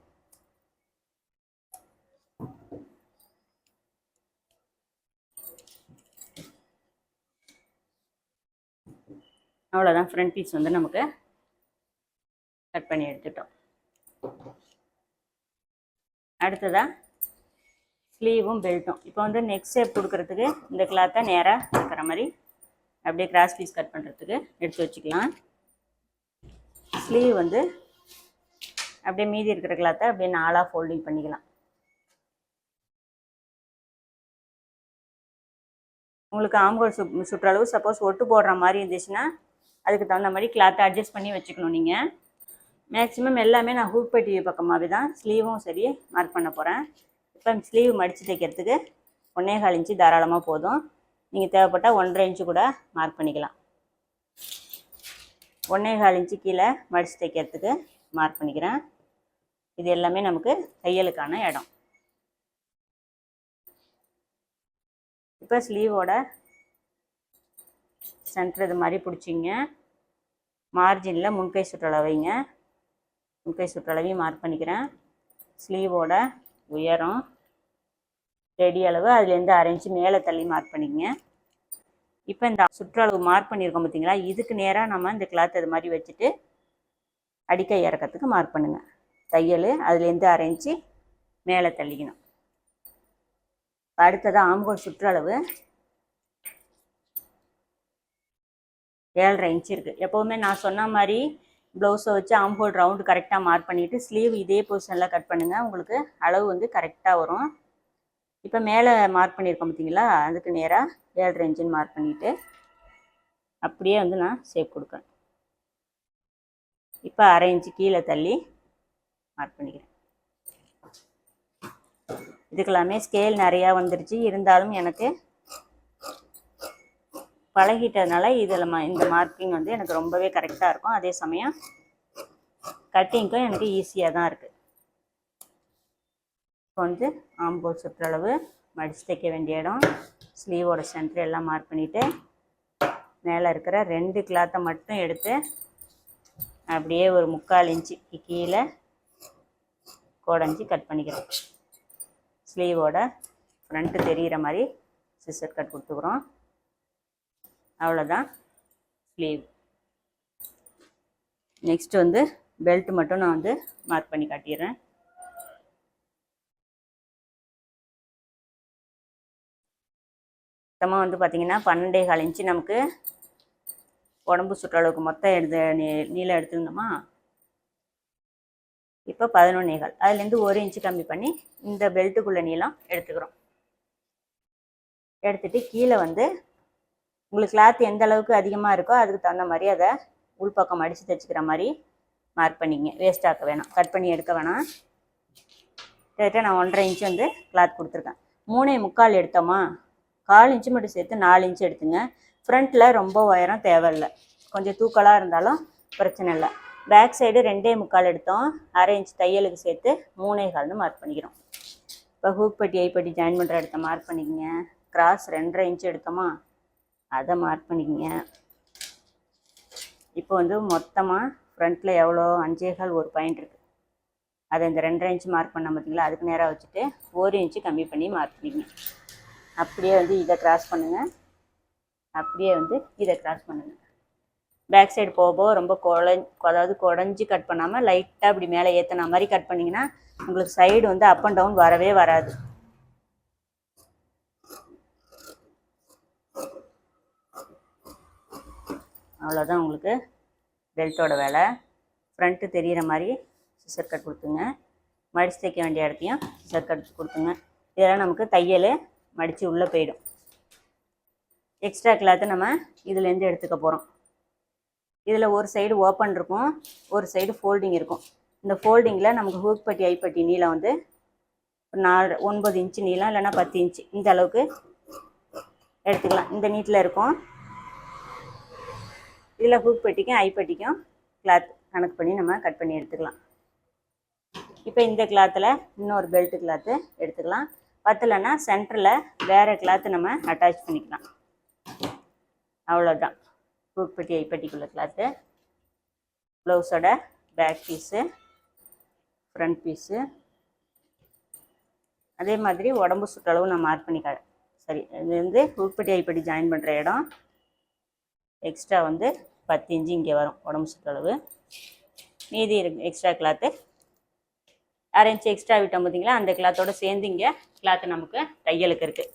அவ்வளோதான், ஃப்ரண்ட் பீஸ் வந்து நமக்கு கட் பண்ணி எடுத்துட்டோம். அடுத்ததாக ஸ்லீவும் பெல்ட்டும். இப்போ வந்து நெக் ஷேப் கொடுக்கறதுக்கு இந்த கிளாத்தை நேராக இருக்கிற மாதிரி அப்படியே கிராஸ் பீஸ் கட் பண்ணுறதுக்கு எடுத்து வச்சுக்கலாம். ஸ்லீவ் வந்து அப்படியே மீதி இருக்கிற கிளாத்தை அப்படியே 4ஆக ஃபோல்டிங் பண்ணிக்கலாம். உங்களுக்கு ஆம்கோல் சுற்றளவு சப்போஸ் ஒட்டு போடுற மாதிரி இருந்துச்சுன்னா அதுக்கு தகுந்த மாதிரி கிளாத்தை அட்ஜஸ்ட் பண்ணி வச்சுக்கணும். நீங்கள் மேக்ஸிமம் எல்லாமே நான் ஹூக் பட்டி பக்கமாகவே தான் ஸ்லீவும் சரி மார்க் பண்ண போகிறேன். இப்போ ஸ்லீவ் மடித்து தைக்கிறதுக்கு 1.25 இன்ச்சு தாராளமாக போதும். நீங்கள் தேவைப்பட்டால் 1.5 இன்ச்சு கூட மார்க் பண்ணிக்கலாம். 1.25 இன்ச்சு கீழே மடித்து தைக்கிறதுக்கு மார்க் பண்ணிக்கிறேன். இது எல்லாமே நமக்கு தையலுக்கான இடம். இப்போ ஸ்லீவோட சென்டர் இது மாதிரி பிடிச்சிங்க. மார்ஜினில் முன்கை சுற்றளவைங்க. முன்கை சுற்றளவையும் மார்க் பண்ணிக்கிறேன். ஸ்லீவோட உயரம் ரெடி அளவு அதுலேருந்து 1/2 இன்ச்சு மேலே தள்ளி மார்க் பண்ணிக்கங்க. இப்போ இந்த சுற்றளவு மார்க் பண்ணியிருக்கோம் பார்த்தீங்களா, இதுக்கு நேராக நம்ம இந்த கிளாத் இது மாதிரி வச்சுட்டு அடிக்கை இறக்கிறதுக்கு மார்க் பண்ணுங்கள். தையல் அதுலேருந்து 1/2 இன்ச்சு மேலே தள்ளிக்கணும். அடுத்ததாக ஆம்கோல் சுற்றளவு 7.5 இன்ச்சு இருக்குது. எப்போவுமே நான் சொன்ன மாதிரி ப்ளவுஸை வச்சு ஆம்ஹோல் ரவுண்டு கரெக்டாக மார்க் பண்ணிவிட்டு ஸ்லீவ் இதே பொசிஷனில் கட் பண்ணுங்கள். உங்களுக்கு அளவு வந்து கரெக்டாக வரும். இப்போ மேலே மார்க் பண்ணியிருக்கோம் பார்த்தீங்களா, அதுக்கு நேராக 7.5 இன்ச்சுன்னு மார்க் பண்ணிவிட்டு அப்படியே வந்து நான் ஷேப் கொடுக்குறேன். இப்போ 1/2 இன்ச்சு கீழே தள்ளி மார்க் பண்ணிக்கிறேன். இதுக்கெல்லாமே ஸ்கேல் நிறையா வந்துருச்சு. இருந்தாலும் எனக்கு பழகிட்டதுனால இதில் இந்த மார்க்கிங் வந்து எனக்கு ரொம்பவே கரெக்டாக இருக்கும். அதே சமயம் கட்டிங்க்கும் எனக்கு ஈஸியாக தான் இருக்குது. இப்போ வந்து ஆம்ஹோல் சுற்றளவு மடித்து தைக்க வேண்டிய இடம் ஸ்லீவோட சென்டர் எல்லாம் மார்க் பண்ணிவிட்டு மேலே இருக்கிற 2 கிளாத்தை மட்டும் எடுத்து அப்படியே ஒரு 3/4 இன்ச்சுக்கு கீழே கோடஞ்சி கட் பண்ணிக்கிறேன். ஸ்லீவோட ஃப்ரண்ட்டு தெரிகிற மாதிரி சிசர் கட் கொடுத்துக்குறோம். அவ்வளோதான் ஸ்லீவ். நெக்ஸ்ட் வந்து பெல்ட் மட்டும் நான் வந்து மார்க் பண்ணி காட்டிடுறேன். மொத்தமாக வந்து பார்த்திங்கன்னா 12.25 இன்ச்சு நமக்கு உடம்பு சுற்றளவுக்கு மொத்தம் நீளம் எடுத்துருந்தோமா. இப்போ 11.25 அதுலேருந்து 1 இன்ச்சு கம்மி பண்ணி இந்த பெல்ட்டுக்குள்ளே நீளம் எடுத்துக்கிறோம். எடுத்துகிட்டு கீழே வந்து உங்களுக்கு கிளாத் எந்த அளவுக்கு அதிகமாக இருக்கோ அதுக்கு தகுந்த மாதிரி அதை உள்பக்கம் அடித்து தைச்சிக்கிற மாதிரி மார்க் பண்ணிங்க. வேஸ்ட் ஆக்க வேணாம், கட் பண்ணி எடுக்க வேணாம். கிட்டத்தட்ட நான் 1.5 இன்ச்சு வந்து கிளாத் கொடுத்துருக்கேன். 3.25 எடுத்தோமா, 1/4 இன்ச்சு மட்டும் சேர்த்து 4 இன்ச்சு எடுத்துங்க. ஃப்ரண்ட்டில் ரொம்ப உயரம் தேவையில்லை, கொஞ்சம் தூக்கலாக இருந்தாலும் பிரச்சனை இல்லை. பேக் சைடு 2.25 எடுத்தோம், 1/2 இன்ச் தையலுக்கு சேர்த்து 3.25 மார்க் பண்ணிக்கிறோம். இப்போ ஹூக் பட்டி ஐப்பட்டி ஜாயின் பண்ணுற இடத்த மார்க் பண்ணிக்கங்க. கிராஸ் 2.5 இன்ச் எடுத்தோமா, அதை மார்க் பண்ணிக்கங்க. இப்போ வந்து மொத்தமாக ஃப்ரண்ட்டில் எவ்வளோ 5.25 ஒரு பாயிண்ட் இருக்குது, அதை இந்த 2.5 இன்ச் மார்க் பண்ண பார்த்தீங்களா, அதுக்கு நேராக வச்சுட்டு 1 இன்ச்சு கம்மி பண்ணி மார்க் பண்ணிக்கங்க. அப்படியே வந்து இதை கிராஸ் பண்ணுங்கள், அப்படியே வந்து இதை கிராஸ் பண்ணுங்கள். பேக் சைடு போக ரொம்ப அதாவது குடஞ்சி கட் பண்ணாமல் லைட்டாக இப்படி மேலே ஏற்றின மாதிரி கட் பண்ணிங்கன்னா உங்களுக்கு சைடு வந்து அப் அண்ட் டவுன் வரவே வராது. அவ்வளோதான் உங்களுக்கு பெல்ட்டோட வேலை. ஃப்ரண்ட்டு தெரிகிற மாதிரி சிசர் கட் கொடுத்துங்க, மடித்து தைக்க வேண்டிய இடத்தையும் சிசர் கட் கொடுத்துங்க. இதெல்லாம் நமக்கு தையல் மடித்து உள்ளே போயிடும். எக்ஸ்ட்ரா கிளாத்தை நம்ம இதுலேருந்து எடுத்துக்க போகிறோம். இதில் ஒரு சைடு ஓப்பன் இருக்கும், ஒரு சைடு ஃபோல்டிங் இருக்கும். இந்த ஃபோல்டிங்கில் நமக்கு ஹூக் பட்டி ஐப்பட்டி நீளம் வந்து 9 இன்ச்சு நீளம், இல்லைன்னா 10 இன்ச்சு இந்த அளவுக்கு எடுத்துக்கலாம். இந்த நீட்டில் இருக்கும். இதில் ஹூக் பட்டிக்கும் ஐப்பட்டிக்கும் கிளாத் கணக்கு பண்ணி நம்ம கட் பண்ணி எடுத்துக்கலாம். இப்போ இந்த கிளாத்தில் இன்னொரு பெல்ட் கிளாத்து எடுத்துக்கலாம். பத்தலைன்னா சென்டரில் வேறு கிளாத்து நம்ம அட்டாச் பண்ணிக்கலாம். அவ்வளோதான் ஹூக் பட்டி ஐப்பட்டிக்குள்ள கிளாத்து. ப்ளவுஸோட பேக் பீஸு, ஃப்ரண்ட் பீஸு, அதே மாதிரி உடம்பு சுற்றளவு நான் மார்க் பண்ணிக்க. சரி, இது வந்து ஹூக் பட்டி ஐப்பட்டி ஜாயின் பண்ணுற இடம். எக்ஸ்ட்ரா வந்து 10 இன்ச்சு இங்கே வரும் உடம்பு சுற்றளவு. மீதி எக்ஸ்ட்ரா கிளாத்து 1/2 இன்ச்சு எக்ஸ்ட்ரா விட்டோம் பார்த்தீங்களா, அந்த கிளாத்தோடு சேர்ந்து இங்கே கிளாத்து நமக்கு தையலுக்கு இருக்குது.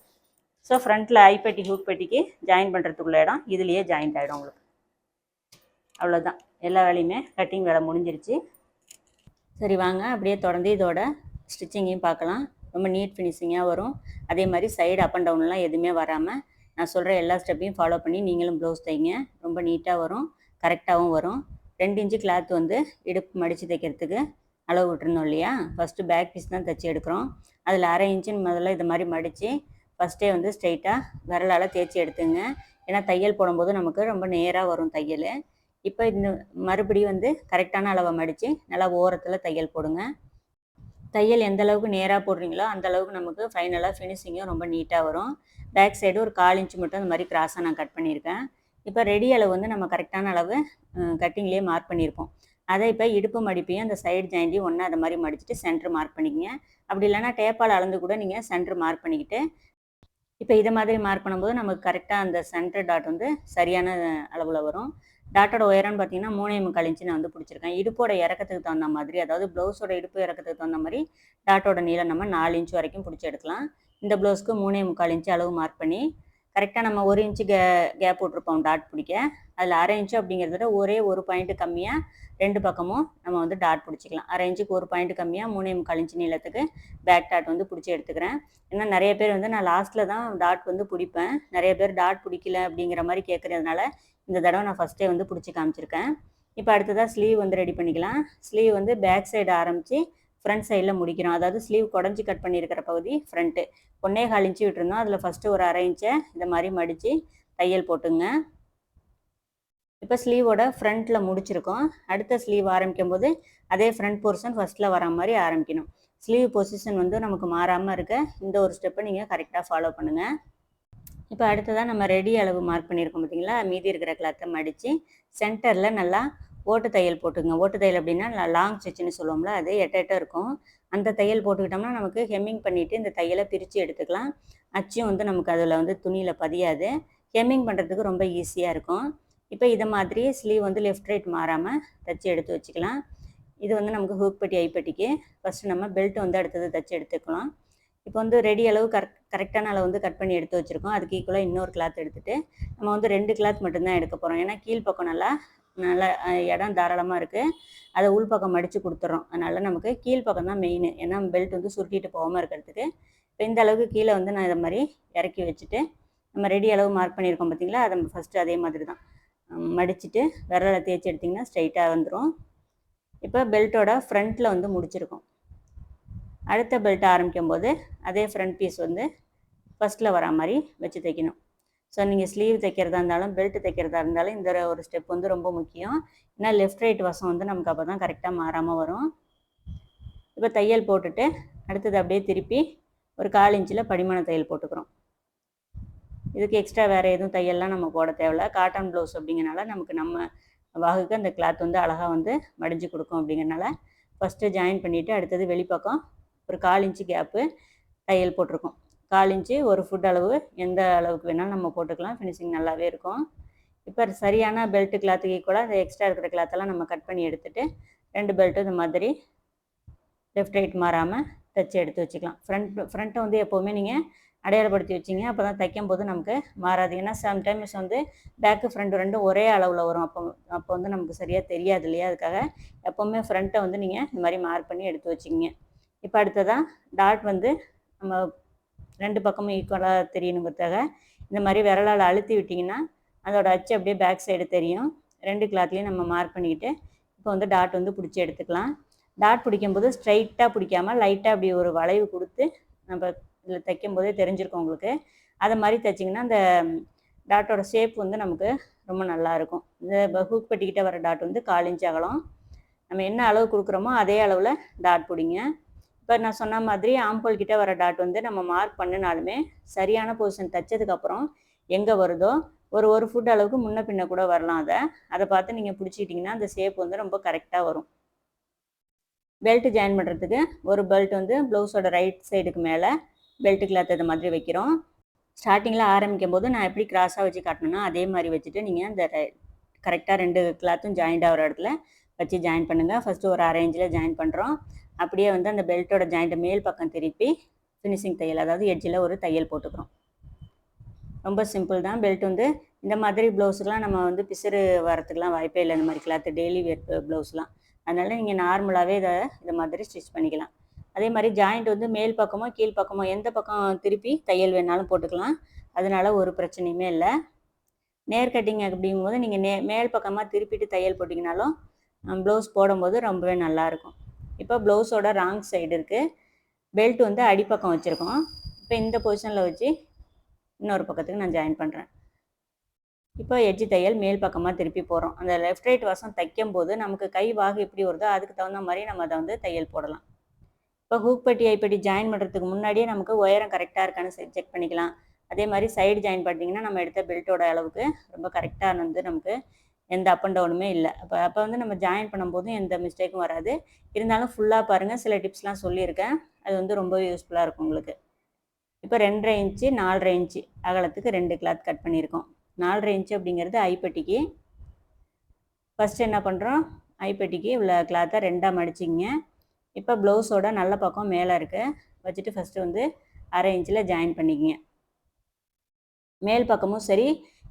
ஸோ ஃப்ரண்ட்டில் ஐப்பட்டி ஹூக் பட்டிக்கு ஜாயின் பண்ணுறதுக்குள்ள இடம் இதுலேயே ஜாயிண்ட் ஆகிடும் உங்களுக்கு. அவ்வளோதான், எல்லா வேலையுமே கட்டிங் வேலை முடிஞ்சிருச்சு. சரி வாங்க அப்படியே தொடர்ந்து இதோட ஸ்டிச்சிங்கையும் பார்க்கலாம். ரொம்ப நீட் ஃபினிஷிங்காக வரும். அதே மாதிரி சைடு அப் அண்ட் டவுன்லாம் எதுவுமே வராமல் நான் சொல்கிற எல்லா ஸ்டெப்பையும் ஃபாலோ பண்ணி நீங்களும் ப்ளவுஸ் தைங்க. ரொம்ப நீட்டாக வரும், கரெக்டாகவும் வரும். 2 இன்ச்சு கிளாத் வந்து இடுப்பு மடித்து தைக்கிறதுக்கு அளவு விட்டுருந்தோம் இல்லையா, ஃபஸ்ட்டு பேக் பீஸ் தான் தைச்சி எடுக்கிறோம். அதில் 1/2 இன்ச்சுன்னு முதல்ல இது மாதிரி மடித்து ஃபஸ்ட்டே வந்து ஸ்ட்ரைட்டாக விரலால் தேய்ச்சி எடுத்துங்க. ஏன்னா தையல் போடும்போது நமக்கு ரொம்ப நேராக வரும் தையல். இப்போ இந்த மறுபடியும் வந்து கரெக்டான அளவை மடித்து நல்லா ஓரத்தில் தையல் போடுங்க. தையல் எந்த அளவுக்கு நேராக போடுறீங்களோ அந்த அளவுக்கு நமக்கு ஃபைனலாக ஃபினிஷிங்கும் ரொம்ப நீட்டாக வரும். பேக் சைடு ஒரு 1/4 இன்ச்சு மட்டும் இந்த மாதிரி கிராஸாக நான் கட் பண்ணியிருக்கேன். இப்போ ரெடி அளவு வந்து நம்ம கரெக்டான அளவு கட்டிங்லேயே மார்க் பண்ணியிருப்போம். அதை இப்போ இடுப்பு மடிப்பையும் அந்த சைடு ஜாயிண்ட்டையும் ஒன்றா அதை மாதிரி மடிச்சுட்டு சென்டர் மார்க் பண்ணிக்கங்க. அப்படி இல்லைனா டேப்பால் அளந்து கூட நீங்கள் சென்டர் மார்க் பண்ணிக்கிட்டு இப்போ இதை மாதிரி மார்க் பண்ணும்போது நமக்கு கரெக்டாக அந்த சென்டர் டாட் வந்து சரியான அளவில் வரும். டாட்டோட உயரம்னு பார்த்தீங்கன்னா 3.25 இன்ச்சு நான் வந்து பிடிச்சிருக்கேன். இடுப்போட இறக்கத்துக்கு தகுந்த மாதிரி, அதாவது ப்ளவுஸோட இடுப்பு இறக்கத்துக்கு தகுந்த மாதிரி டாட்டோட நீளம் நம்ம 4 இன்ச்சு வரைக்கும் பிடிச்சி எடுக்கலாம். இந்த ப்ளவுஸ்க்கு 3.25 இன்ச்சு அளவு மார்க் பண்ணி கரெக்டாக நம்ம 1 இன்ச்சு கேப் விட்ருப்போம் டாட் பிடிக்க. அதில் 1/2 இன்ச்சு அப்படிங்கிறத விட ஒரே ஒரு பாயிண்ட்டு கம்மியாக 2 பக்கமும் நம்ம வந்து டாட் பிடிச்சிக்கலாம். 1/2 இன்ச்சுக்கு ஒரு பாயிண்ட்டு கம்மியாக 3.25 இன்ச்சு நீளத்துக்கு பேக் டாட் வந்து பிடிச்சி எடுத்துக்கிறேன். ஏன்னா நிறைய பேர் வந்து நான் லாஸ்ட்டில் தான் டாட் வந்து பிடிப்பேன். நிறைய பேர் டாட் பிடிக்கல அப்படிங்கிற மாதிரி கேட்குறதுனால இந்த தடவை நான் ஃபஸ்ட்டே வந்து பிடிச்சி காமிச்சிருக்கேன். இப்போ அடுத்ததாக ஸ்லீவ் வந்து ரெடி பண்ணிக்கலாம். ஸ்லீவ் வந்து பேக் சைடு ஆரம்பித்து ஃப்ரண்ட் சைடில் முடிக்கிறோம். அதாவது ஸ்லீவ் குடஞ்சி கட் பண்ணியிருக்கிற பகுதி ஃப்ரண்ட்டு 1.25 இன்ச்சு விட்டுருந்தோம். அதில் ஃபஸ்ட்டு ஒரு 1/2 இன்ச்சை இந்த மாதிரி மடித்து தையல் போட்டுங்க. இப்போ ஸ்லீவோட ஃப்ரண்ட்டில் முடிச்சிருக்கோம். அடுத்த ஸ்லீவ் ஆரம்பிக்கும் போது அதே ஃப்ரண்ட் போர்ஷன் ஃபஸ்ட்டில் வர மாதிரி ஆரம்பிக்கணும். ஸ்லீவ் பொசிஷன் வந்து நமக்கு மாறாமல் இருக்க இந்த ஒரு ஸ்டெப்பை நீங்கள் கரெக்டாக ஃபாலோ பண்ணுங்கள். இப்போ அடுத்ததாக நம்ம ரெடி அளவு மார்க் பண்ணியிருக்கோம் பார்த்தீங்களா, மீதி இருக்கிற கிளாத்தை மடித்து சென்டரில் நல்லா ஓட்டு தையல் போட்டுங்க. ஓட்டு தையல் அப்படின்னா லாங் ஸ்டிச்சுன்னு சொல்லுவோம்ல, அது எட்ட இருக்கும். அந்த தையல் போட்டுக்கிட்டோம்னா நமக்கு ஹெம்மிங் பண்ணிவிட்டு இந்த தையலை பிரித்து எடுத்துக்கலாம். அச்சும் வந்து நமக்கு அதில் வந்து துணியில் பதியாது. ஹெம்மிங் பண்ணுறதுக்கு ரொம்ப ஈஸியாக இருக்கும். இப்போ இதை மாதிரி ஸ்லீவ் வந்து லெஃப்ட் ரைட் மாறாமல் தைச்சி எடுத்து வச்சுக்கலாம். இது வந்து நமக்கு ஹூக் பட்டி ஐப்பட்டிக்கு. ஃபஸ்ட்டு நம்ம பெல்ட் வந்து அடுத்தது தைச்சி எடுத்துக்கலாம். இப்போ வந்து ரெடி அளவு கரெக்டான அளவு வந்து கட் பண்ணி எடுத்து வச்சுருக்கோம். அதுக்கு ஈக்குவலாக இன்னொரு கிளாத் எடுத்துகிட்டு நம்ம வந்து 2 கிளாத் மட்டும்தான் எடுக்க போகிறோம். ஏன்னா கீழ்ப்பக்கம் நல்லா இடம் தாராளமாக இருக்குது. அதை உள்பக்கம் மடித்து கொடுத்துட்றோம். அதனால் நமக்கு கீழ்ப்பக்கம் தான் மெயின். ஏன்னா பெல்ட் வந்து சுருட்டிட்டு போகாமல் இருக்கிறதுக்கு. இப்போ இந்த அளவுக்கு கீழே வந்து நான் இதை மாதிரி இறக்கி வச்சுட்டு நம்ம ரெடி அளவு மார்க் பண்ணியிருக்கோம் பார்த்தீங்களா, அதை ஃபஸ்ட்டு அதே மாதிரி தான் மடிச்சுட்டு விரலை தேய்ச்சி எடுத்திங்கன்னா ஸ்ட்ரைட்டாக வந்துடும். இப்போ பெல்ட்டோட ஃப்ரண்ட்டில் வந்து முடிச்சிருக்கோம். அடுத்த பெல்ட் ஆரம்பிக்கும் போது அதே ஃப்ரண்ட் பீஸ் வந்து ஃபஸ்ட்டில் வரா மாதிரி வச்சு தைக்கணும். ஸோ நீங்கள் ஸ்லீவ் தைக்கிறதா இருந்தாலும் பெல்ட் தைக்கிறதா இருந்தாலும் இந்த ஒரு ஸ்டெப் வந்து ரொம்ப முக்கியம். ஏன்னா லெஃப்ட் ரைட் வசம் வந்து நமக்கு அப்போ தான் கரெக்டாக மாறாமல் வரும். இப்போ தையல் போட்டுட்டு அடுத்தது அப்படியே திருப்பி ஒரு 1/4 இன்ச்சில் படிமான தையல் போட்டுக்கிறோம். இதுக்கு எக்ஸ்ட்ரா வேறு எதுவும் தையல்லாம் நம்ம போட தேவையில்ல. காட்டன் ப்ளவுஸ் அப்படிங்கிறனால நமக்கு நம்ம வாகுக்கு அந்த கிளாத் வந்து அழகாக வந்து மடிஞ்சு கொடுக்கும். அப்படிங்கிறனால ஃபஸ்ட்டு ஜாயின் பண்ணிவிட்டு அடுத்தது வெளிப்பக்கம் ஒரு 1/4 இன்ச்சு கேப்பு தையல் போட்டிருக்கோம். 1/4 இன்ச்சு ஒரு ஃபுட் அளவு எந்த அளவுக்கு வேணாலும் நம்ம போட்டுக்கலாம். ஃபினிஷிங் நல்லாவே இருக்கும். இப்போ சரியான பெல்ட்டு கிளாத்துக்கு ஈக்குவலாக அந்த எக்ஸ்ட்ரா இருக்கிற கிளாத்தெல்லாம் நம்ம கட் பண்ணி எடுத்துகிட்டு 2 பெல்ட்டும் இந்த மாதிரி லெஃப்ட் ரைட் மாறாமல் தைச்சி எடுத்து வச்சுக்கலாம். ஃப்ரண்ட்டை வந்து எப்போவுமே நீங்கள் அடையாளப்படுத்தி வச்சிங்க. அப்போ தான் தைக்கும்போது நமக்கு மாறாது. ஏன்னா சம்டைம்ஸ் வந்து பேக்கு ஃப்ரண்ட் ரெண்டும் ஒரே அளவில் வரும். அப்போ வந்து நமக்கு சரியாக தெரியாது இல்லையா? அதுக்காக எப்போவுமே ஃப்ரண்ட்டை வந்து நீங்கள் இந்த மாதிரி மார்க் பண்ணி எடுத்து வச்சுக்கிங்க. இப்போ அடுத்ததாக டாட் வந்து நம்ம 2 பக்கமும் ஈக்குவலாக தெரியணுங்கிறதுக்காக இந்த மாதிரி விரலால் அழுத்தி விட்டிங்கன்னா அதோட அச்சு அப்படியே பேக் சைடு தெரியும். 2 கிளாத்லேயும் நம்ம மார்க் பண்ணிக்கிட்டு இப்போ வந்து டாட் வந்து பிடிச்சி எடுத்துக்கலாம். டாட் பிடிக்கும்போது ஸ்ட்ரைட்டாக பிடிக்காமல் லைட்டாக அப்படி ஒரு வளைவு கொடுத்து நம்ம இதில் தைக்கும்போதே தெரிஞ்சிருக்கும் உங்களுக்கு. அதை மாதிரி தைச்சிங்கன்னா அந்த டாட்டோட ஷேப் வந்து நமக்கு ரொம்ப நல்லாயிருக்கும். இந்த ஹூக் பெட்டிக்கிட்ட வர டாட் வந்து 1/4 இன்ச் அகலம். நம்ம என்ன அளவு கொடுக்குறோமோ அதே அளவில் டாட் பிடிங்க. இப்போ நான் சொன்ன மாதிரி ஆம்போல் கிட்ட வர டாட் வந்து நம்ம மார்க் பண்ணினாலுமே சரியான பொசிஷன் தைச்சதுக்கப்புறம் எங்கே வருதோ ஒரு ஃபுட் அளவுக்கு முன்ன பின்ன கூட வரலாம். அதை பார்த்து நீங்கள் பிடிச்சிக்கிட்டிங்கன்னா அந்த ஷேப் வந்து ரொம்ப கரெக்டாக வரும். பெல்ட் ஜாயின் பண்ணுறதுக்கு ஒரு பெல்ட் வந்து ப்ளவுஸோட ரைட் சைடுக்கு மேலே பெல்ட் கிளாத் இது மாதிரி வைக்கிறோம். ஸ்டார்டிங்கில் ஆரம்பிக்கும் போது நான் எப்படி கிராஸாக வச்சு காட்டணுன்னா அதே மாதிரி வச்சுட்டு நீங்கள் இந்த கரெக்டாக 2 கிளாத்தும் ஜாயிண்ட் ஆகிற இடத்துல வச்சு ஜாயின் பண்ணுங்கள். ஃபஸ்ட்டு ஒரு 1/2 இன்ச்சில் ஜாயின் பண்ணுறோம். அப்படியே வந்து அந்த பெல்ட்டோட ஜாயிண்ட்டை மேல் பக்கம் திருப்பி ஃபினிஷிங் தையல், அதாவது எட்ஜில் ஒரு தையல் போட்டுக்கிறோம். ரொம்ப சிம்பிள் தான். பெல்ட் வந்து இந்த மாதிரி ப்ளவுஸுக்கெலாம் நம்ம வந்து பிசுறு வரத்துக்குலாம் வாய்ப்பே இல்லை. இந்த மாதிரி கிளாத்து டெய்லி வேர் ப்ளவுஸ்லாம். அதனால் நீங்கள் நார்மலாகவே இதை மாதிரி ஸ்டிச் பண்ணிக்கலாம். அதே மாதிரி ஜாயிண்ட் வந்து மேல் பக்கமோ கீழ் பக்கமோ எந்த பக்கம் திருப்பி தையல் வேணாலும் போட்டுக்கலாம். அதனால் ஒரு பிரச்சனையுமே இல்லை. நேர் கட்டிங் அப்படிங்கும்போது நீங்கள் மேல் பக்கமாக திருப்பிட்டு தையல் போட்டிங்கனாலும் ப்ளவுஸ் போடும்போது ரொம்பவே நல்லாயிருக்கும். இப்போ ப்ளவுஸோட ராங் சைடு இருக்குது. பெல்ட் வந்து அடிப்பக்கம் வச்சுருக்கோம். இப்போ இந்த பொசிஷனில் வச்சு இன்னொரு பக்கத்துக்கு நான் ஜாயின் பண்ணுறேன். இப்போ எட்ஜி தையல் மேல் பக்கமாக திருப்பி போகிறோம். அந்த லெஃப்ட் ரைட் வசம் தைக்கும்போது நமக்கு கை வாகு எப்படி வருதோ அதுக்கு தகுந்த மாதிரி நம்ம அதை வந்து தையல் போடலாம். இப்போ ஹூக் பெட்டி ஐப்பெட்டி ஜாயின் பண்ணுறதுக்கு முன்னாடியே நமக்கு உயரம் கரெக்டாக இருக்கான்னு செக் பண்ணிக்கலாம். அதே மாதிரி சைடு ஜாயின் பண்ணிட்டிங்கன்னா நம்ம எடுத்த பெல்ட்டோட அளவுக்கு ரொம்ப கரெக்டாக வந்து நமக்கு எந்த அப் அண்ட் டவுனுமே இல்லை. அப்போ வந்து நம்ம ஜாயின் பண்ணும்போதும் எந்த மிஸ்டேக்கும் வராது. இருந்தாலும் ஃபுல்லாக பாருங்கள், சில டிப்ஸ்லாம் சொல்லியிருக்கேன். அது வந்து ரொம்ப யூஸ்ஃபுல்லாக இருக்கும் உங்களுக்கு. இப்போ 2.5 இன்ச்சு 4.5 இன்ச்சு அகலத்துக்கு 2 கிளாத் கட் பண்ணியிருக்கோம். 4.5 இன்ச்சு அப்படிங்கிறது ஐப்பெட்டிக்கு. ஃபஸ்ட்டு என்ன பண்ணுறோம், ஐப்பெட்டிக்கு உள்ள கிளாத்தை 2ஆக மடிச்சிங்க. இப்போ ப்ளவுஸோட நல்ல பக்கம் மேலே இருக்குது வச்சுட்டு ஃபஸ்ட்டு வந்து 1/2 இன்ச்சில் ஜாயின் பண்ணிக்கிங்க. மேல் பக்கமும் சரி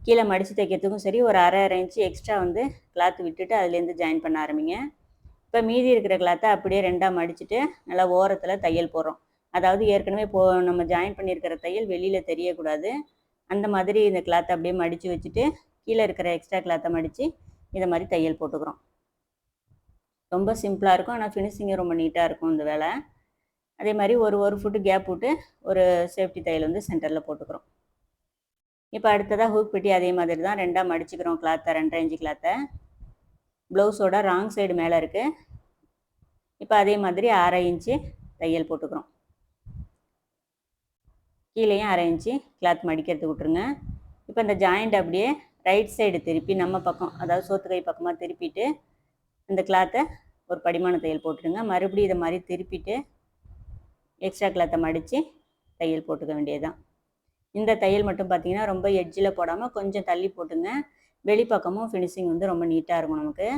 கீழே மடித்து தைக்கிறதுக்கும் சரி ஒரு 1/2 இன்ச்சு எக்ஸ்ட்ரா வந்து கிளாத் விட்டுட்டு அதுலேருந்து ஜாயின் பண்ண ஆரம்பிங்க. இப்போ மீதி இருக்கிற கிளாத்தை அப்படியே 2ஆக மடிச்சுட்டு நல்லா ஓரத்தில் தையல் போடுறோம். அதாவது ஏற்கனவே நம்ம ஜாயின் பண்ணியிருக்கிற தையல் வெளியில் தெரியக்கூடாது. அந்த மாதிரி இந்த கிளாத்தை அப்படியே மடித்து வச்சுட்டு கீழே இருக்கிற எக்ஸ்ட்ரா கிளாத்தை மடித்து இதை மாதிரி தையல் போட்டுக்கிறோம். ரொம்ப சிம்பிளாக இருக்கும், ஆனால் ஃபினிஷிங்கும் ரொம்ப நீட்டாக இருக்கும் இந்த வேலை. அதே மாதிரி ஒரு ஃபுட்டு கேப் விட்டு ஒரு சேஃப்டி தையல் வந்து சென்டரில் போட்டுக்கிறோம். இப்போ அடுத்ததாக ஹூக் பெட்டி அதே மாதிரி தான் 2ஆக மடிச்சுக்கிறோம் கிளாத்தை, 2.5 இன்ச்சு கிளாத்தை. ப்ளவுஸோட ராங் சைடு மேலே இருக்குது. இப்போ அதே மாதிரி 1/2 இன்ச்சு தையல் போட்டுக்கிறோம். கீழேயும் 1/2 இன்ச்சு கிளாத் மடிக்கிறதுக்கு விட்ருங்க. இப்போ இந்த ஜாயிண்ட் அப்படியே ரைட் சைடு திருப்பி நம்ம பக்கம், அதாவது சோத்து கை பக்கமாக திருப்பிட்டு இந்த கிளாத்தை ஒரு படிமான தையல் போட்டுருங்க. மறுபடியும் இதை மாதிரி திருப்பிட்டு எக்ஸ்ட்ரா கிளாத்தை மடித்து தையல் போட்டுக்க வேண்டியதுதான். இந்த தையல் மட்டும் பார்த்திங்கன்னா ரொம்ப எட்ஜில் போடாமல் கொஞ்சம் தள்ளி போட்டுங்க. வெளிப்பக்கமும் ஃபினிஷிங் வந்து ரொம்ப நீட்டாக இருக்கும் நமக்கு.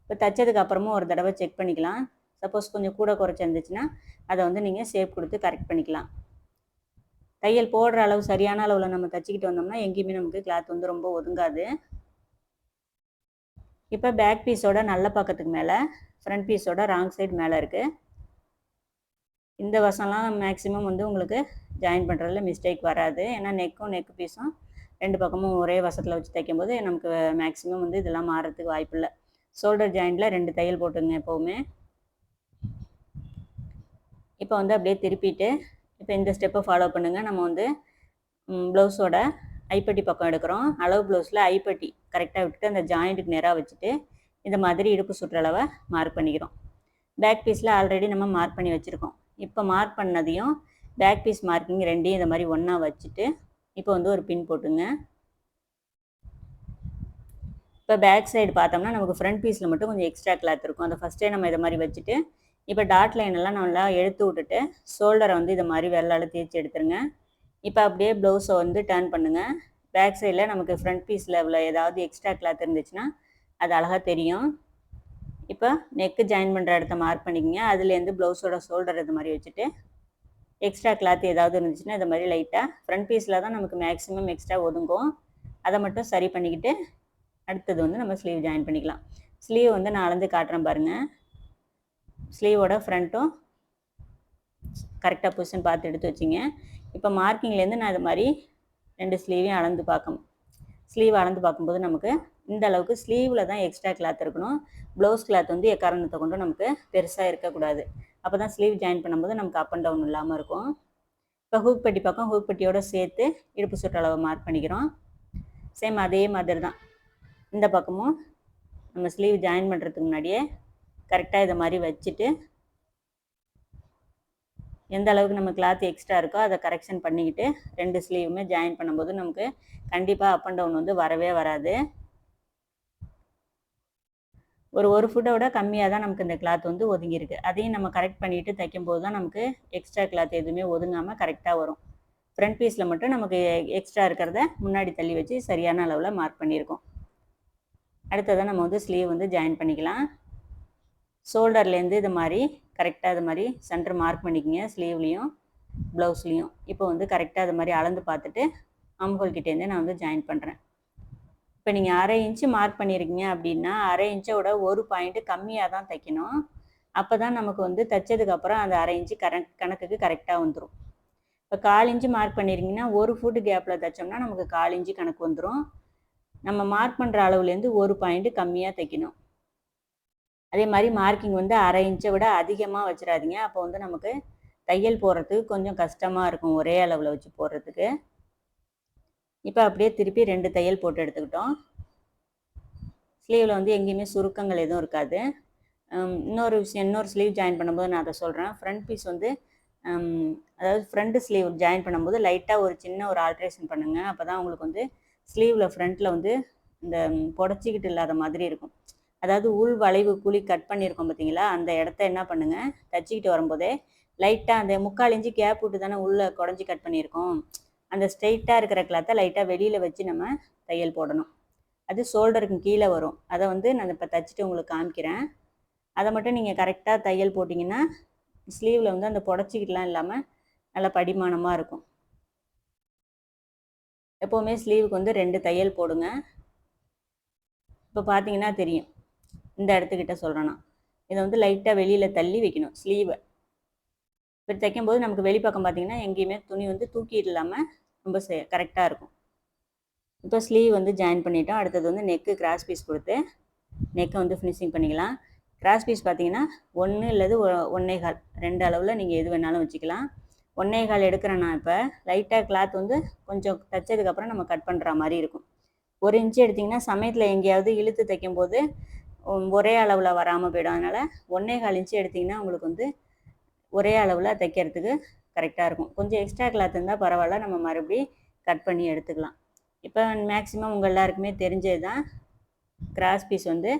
இப்போ தைச்சதுக்கு அப்புறமும் ஒரு தடவை செக் பண்ணிக்கலாம். சப்போஸ் கொஞ்சம் கூட குறைச்சி இருந்துச்சுன்னா அதை வந்து நீங்கள் ஷேப் கொடுத்து கரெக்ட் பண்ணிக்கலாம். தையல் போடுற அளவு சரியான அளவில் நம்ம தைச்சிக்கிட்டு வந்தோம்னா எங்கேயுமே நமக்கு கிளாத் வந்து ரொம்ப ஒதுங்காது. இப்போ பேக் பீஸோட நல்ல பக்கத்துக்கு மேலே ஃப்ரண்ட் பீஸோட ராங் சைடு மேலே இருக்குது. இந்த வசம்லாம் மேக்ஸிமம் வந்து உங்களுக்கு ஜாயின் பண்ணுறதுல மிஸ்டேக் வராது. ஏன்னா நெக்கு பீஸும் 2 பக்கமும் ஒரே வசத்தில் வச்சு தைக்கும்போது நமக்கு மேக்ஸிமம் வந்து இதெல்லாம் மாறுறதுக்கு வாய்ப்பு இல்லை. ஷோல்டர் ஜாயிண்டில் 2 தையல் போட்டுங்க எப்போவுமே. இப்போ வந்து அப்படியே திருப்பிட்டு இப்போ இந்த ஸ்டெப்பை ஃபாலோ பண்ணுங்கள். நம்ம வந்து ப்ளவுஸோட ஐப்பட்டி பக்கம் எடுக்கிறோம். அளவு ப்ளவுஸில் ஐப்பட்டி கரெக்டாக விட்டுட்டு அந்த ஜாயிண்ட்டுக்கு நேராக வச்சுட்டு இந்த மாதிரி இடுப்பு சுற்றளவை மார்க் பண்ணிக்கிறோம். பேக் பீஸில் ஆல்ரெடி நம்ம மார்க் பண்ணி வச்சுருக்கோம். இப்போ மார்க் பண்ணதையும் பேக் பீஸ் மார்க்கிங் ரெண்டையும் இந்த மாதிரி ஒன்றா வச்சுட்டு இப்போ வந்து ஒரு பின் போட்டுங்க. இப்போ பேக் சைடு பார்த்தோம்னா நமக்கு ஃப்ரண்ட் பீஸில் மட்டும் கொஞ்சம் எக்ஸ்ட்ரா கிளாத் இருக்கும். அதை ஃபஸ்ட்டே நம்ம இதை மாதிரி வச்சுட்டு இப்போ டாட் லைன் எல்லாம் நல்லா எடுத்து விட்டுட்டு ஷோல்டரை வந்து இதை மாதிரி வெள்ளால் தேய்ச்சி எடுத்துருங்க. இப்போ அப்படியே ப்ளவுஸை வந்து டர்ன் பண்ணுங்கள். பேக் சைடில் நமக்கு ஃப்ரண்ட் பீஸில் உள்ள ஏதாவது எக்ஸ்ட்ரா கிளாத் இருந்துச்சுன்னா அது அழகாக தெரியும். இப்போ நெக்கு ஜாயின் பண்ணுற இடத்த மார்க் பண்ணிக்கோங்க. அதுலேருந்து ப்ளவுஸோட ஷோல்டர் இது மாதிரி வச்சுட்டு எக்ஸ்ட்ரா கிளாத் ஏதாவது இருந்துச்சுன்னா இது மாதிரி லைட்டாக ஃப்ரண்ட் பீஸில் தான் நமக்கு மேக்ஸிமம் எக்ஸ்ட்ரா ஒதுங்கும். அதை மட்டும் சரி பண்ணிக்கிட்டு அடுத்தது வந்து நம்ம ஸ்லீவ் ஜாயின் பண்ணிக்கலாம். ஸ்லீவ் வந்து நான் அளந்து காட்டுறேன் பாருங்கள். ஸ்லீவோட ஃப்ரண்ட்டும் கரெக்டாக பொசிஷன் பார்த்து எடுத்து வச்சிங்க. இப்போ மார்க்கிங்லேருந்து நான் இது மாதிரி 2 ஸ்லீவையும் அளந்து பார்க்கணும். ஸ்லீவ் அளந்து பார்க்கும்போது நமக்கு இந்த அளவுக்கு ஸ்லீவில் தான் எக்ஸ்ட்ரா கிளாத் இருக்கணும். ப்ளவுஸ் கிளாத் வந்து எக்காரணத்தை கொண்டு நமக்கு பெருசாக இருக்கக்கூடாது. அப்போ தான் ஸ்லீவ் ஜாயின் பண்ணும்போது நமக்கு அப் அண்ட் டவுன் இல்லாமல் இருக்கும். இப்போ ஹூக் பட்டி பக்கம் ஹூக் பட்டியோடு சேர்த்து இடுப்பு சுற்றளவை மார்க் பண்ணிக்கிறோம். சேம் அதே மாதிரி தான் இந்த பக்கமும் நம்ம ஸ்லீவ் ஜாயின் பண்ணுறதுக்கு முன்னாடியே கரெக்டாக இதை மாதிரி வச்சுட்டு எந்த அளவுக்கு நம்ம கிளாத் எக்ஸ்ட்ரா இருக்கோ அதை கரெக்ஷன் பண்ணிக்கிட்டு 2 ஸ்லீவுமே ஜாயின் பண்ணும்போது நமக்கு கண்டிப்பாக அப் அண்ட் டவுன் வந்து வரவே வராது. ஒரு ஃபுட்டோட கம்மியாக தான் நமக்கு இந்த கிளாத் வந்து ஒதுங்கியிருக்கு. அதையும் நம்ம கரெக்ட் பண்ணிவிட்டு தைக்கும்போது தான் நமக்கு எக்ஸ்ட்ரா கிளாத் எதுவுமே ஒதுங்காமல் கரெக்டாக வரும். ஃப்ரண்ட் பீஸில் மட்டும் நமக்கு எக்ஸ்ட்ரா இருக்கிறத முன்னாடி தள்ளி வச்சு சரியான அளவில் மார்க் பண்ணியிருக்கோம். அடுத்ததான் நம்ம வந்து ஸ்லீவ் வந்து ஜாயின் பண்ணிக்கலாம். ஷோல்டர்லேருந்து இது மாதிரி கரெக்டாக இது மாதிரி சென்டர் மார்க் பண்ணிக்கோங்க. ஸ்லீவ்லேயும் ப்ளவுஸ்லேயும் இப்போ வந்து கரெக்டாக இது மாதிரி அளந்து பார்த்துட்டு ஆம்ஹோல் கிட்டேருந்து நான் வந்து ஜாயின் பண்ணுறேன். இப்போ நீங்கள் 1/2 இன்ச்சு மார்க் பண்ணியிருக்கீங்க அப்படின்னா 1/2 இன்ச்சோட ஒரு பாயிண்ட்டு கம்மியாக தான் தைக்கணும். அப்போ தான் நமக்கு வந்து தைச்சதுக்கப்புறம் அந்த 1/2 இன்ச்சு கணக்குக்கு கரெக்டாக வந்துடும். இப்போ 1/4 இன்ச்சு மார்க் பண்ணியிருக்கீங்கன்னா ஒரு ஃபுட் கேப்பில் தைச்சோம்னா நமக்கு 1/4 இன்ச்சு கணக்கு வந்துடும். நம்ம மார்க் பண்ணுற அளவுலேருந்து ஒரு பாயிண்ட்டு கம்மியாக தைக்கணும். அதே மாதிரி மார்க்கிங் வந்து 1/2 இன்ச்சை விட அதிகமாக வச்சிடாதீங்க. அப்போ வந்து நமக்கு தையல் போடுறதுக்கு கொஞ்சம் கஷ்டமாக இருக்கும் ஒரே அளவில் வச்சு போடுறதுக்கு. இப்போ அப்படியே திருப்பி 2 தையல் போட்டு எடுத்துக்கிட்டோம். ஸ்லீவில் வந்து எங்கேயுமே சுருக்கங்கள் எதுவும் இருக்காது. இன்னொரு விஷயம், இன்னொரு ஸ்லீவ் ஜாயின் பண்ணும்போது நான் அதை சொல்கிறேன். ஃப்ரண்ட் பீஸ் வந்து அதாவது ஃப்ரண்ட் ஸ்லீவ் ஜாயின் பண்ணும்போது லைட்டாக ஒரு சின்ன ஒரு ஆல்ட்ரேஷன் பண்ணுங்கள். அப்போ தான் உங்களுக்கு வந்து ஸ்லீவில் ஃப்ரண்ட்டில் வந்து இந்த புடச்சிக்கிட்டு இல்லாத மாதிரி இருக்கும். அதாவது உள் வளைவு குழி கட் பண்ணியிருக்கோம் பார்த்தீங்களா, அந்த இடத்த என்ன பண்ணுங்கள், தச்சிக்கிட்டு வரும்போதே லைட்டாக அந்த 3/4 இன்ச்சு கேப் விட்டு தானே உள்ளே குடஞ்சி கட் பண்ணியிருக்கோம். அந்த ஸ்ட்ரெயிட்டாக இருக்கிற கிளாத்தை லைட்டாக வெளியில் வச்சு நம்ம தையல் போடணும். அது ஷோல்டருக்கு கீழே வரும். அதை வந்து நான் இப்போ தைச்சிட்டு உங்களுக்கு காமிக்கிறேன். அதை மட்டும் நீங்கள் கரெக்டாக தையல் போட்டிங்கன்னா ஸ்லீவில் வந்து அந்த புடச்சிக்கிட்டுலாம் இல்லாமல் நல்லா படிமானமாக இருக்கும். எப்போவுமே ஸ்லீவுக்கு வந்து 2 தையல் போடுங்க. இப்போ பார்த்தீங்கன்னா தெரியும், இந்த இடத்துக்கிட்ட சொல்கிறேன்னா இதை வந்து லைட்டாக வெளியில் தள்ளி வைக்கணும் ஸ்லீவை. இப்படி தைக்கும்போது நமக்கு வெளிப்பக்கம் பார்த்தீங்கன்னா எங்கேயுமே துணி வந்து தூக்கிட்டு இல்லாமல் ரொம்ப கரெக்டாக இருக்கும். இப்போ ஸ்லீவ் வந்து ஜாயின் பண்ணிட்டோம். அடுத்தது வந்து நெக்கு கிராஸ் பீஸ் கொடுத்து நெக்கை வந்து ஃபினிஷிங் பண்ணிக்கலாம். கிராஸ் பீஸ் பார்த்தீங்கன்னா 1 இல்லது 1.25 2 அளவில் நீங்கள் எது வேணாலும் வச்சுக்கலாம். 1.25 எடுக்கிறேன் நான். இப்போ லைட்டாக கிளாத் வந்து கொஞ்சம் தைச்சதுக்கப்புறம் நம்ம கட் பண்ணுற மாதிரி இருக்கும். 1 இன்ச்சு எடுத்திங்கன்னா சமயத்தில் எங்கேயாவது இழுத்து தைக்கும்போது ஒரே அளவில் வராமல் போயிடும். அதனால் 1.25 இன்ச்சு எடுத்திங்கன்னா உங்களுக்கு வந்து ஒரே அளவில் தைக்கிறதுக்கு கரெக்டாக இருக்கும். கொஞ்சம் எக்ஸ்ட்ரா கிளாத் இருந்தால் பரவாயில்ல, நம்ம மறுபடியும் கட் பண்ணி எடுத்துக்கலாம். இப்போ மேக்ஸிமம் உங்கள் எல்லாருக்குமே தெரிஞ்சது தான், கிராஸ் பீஸ் வந்து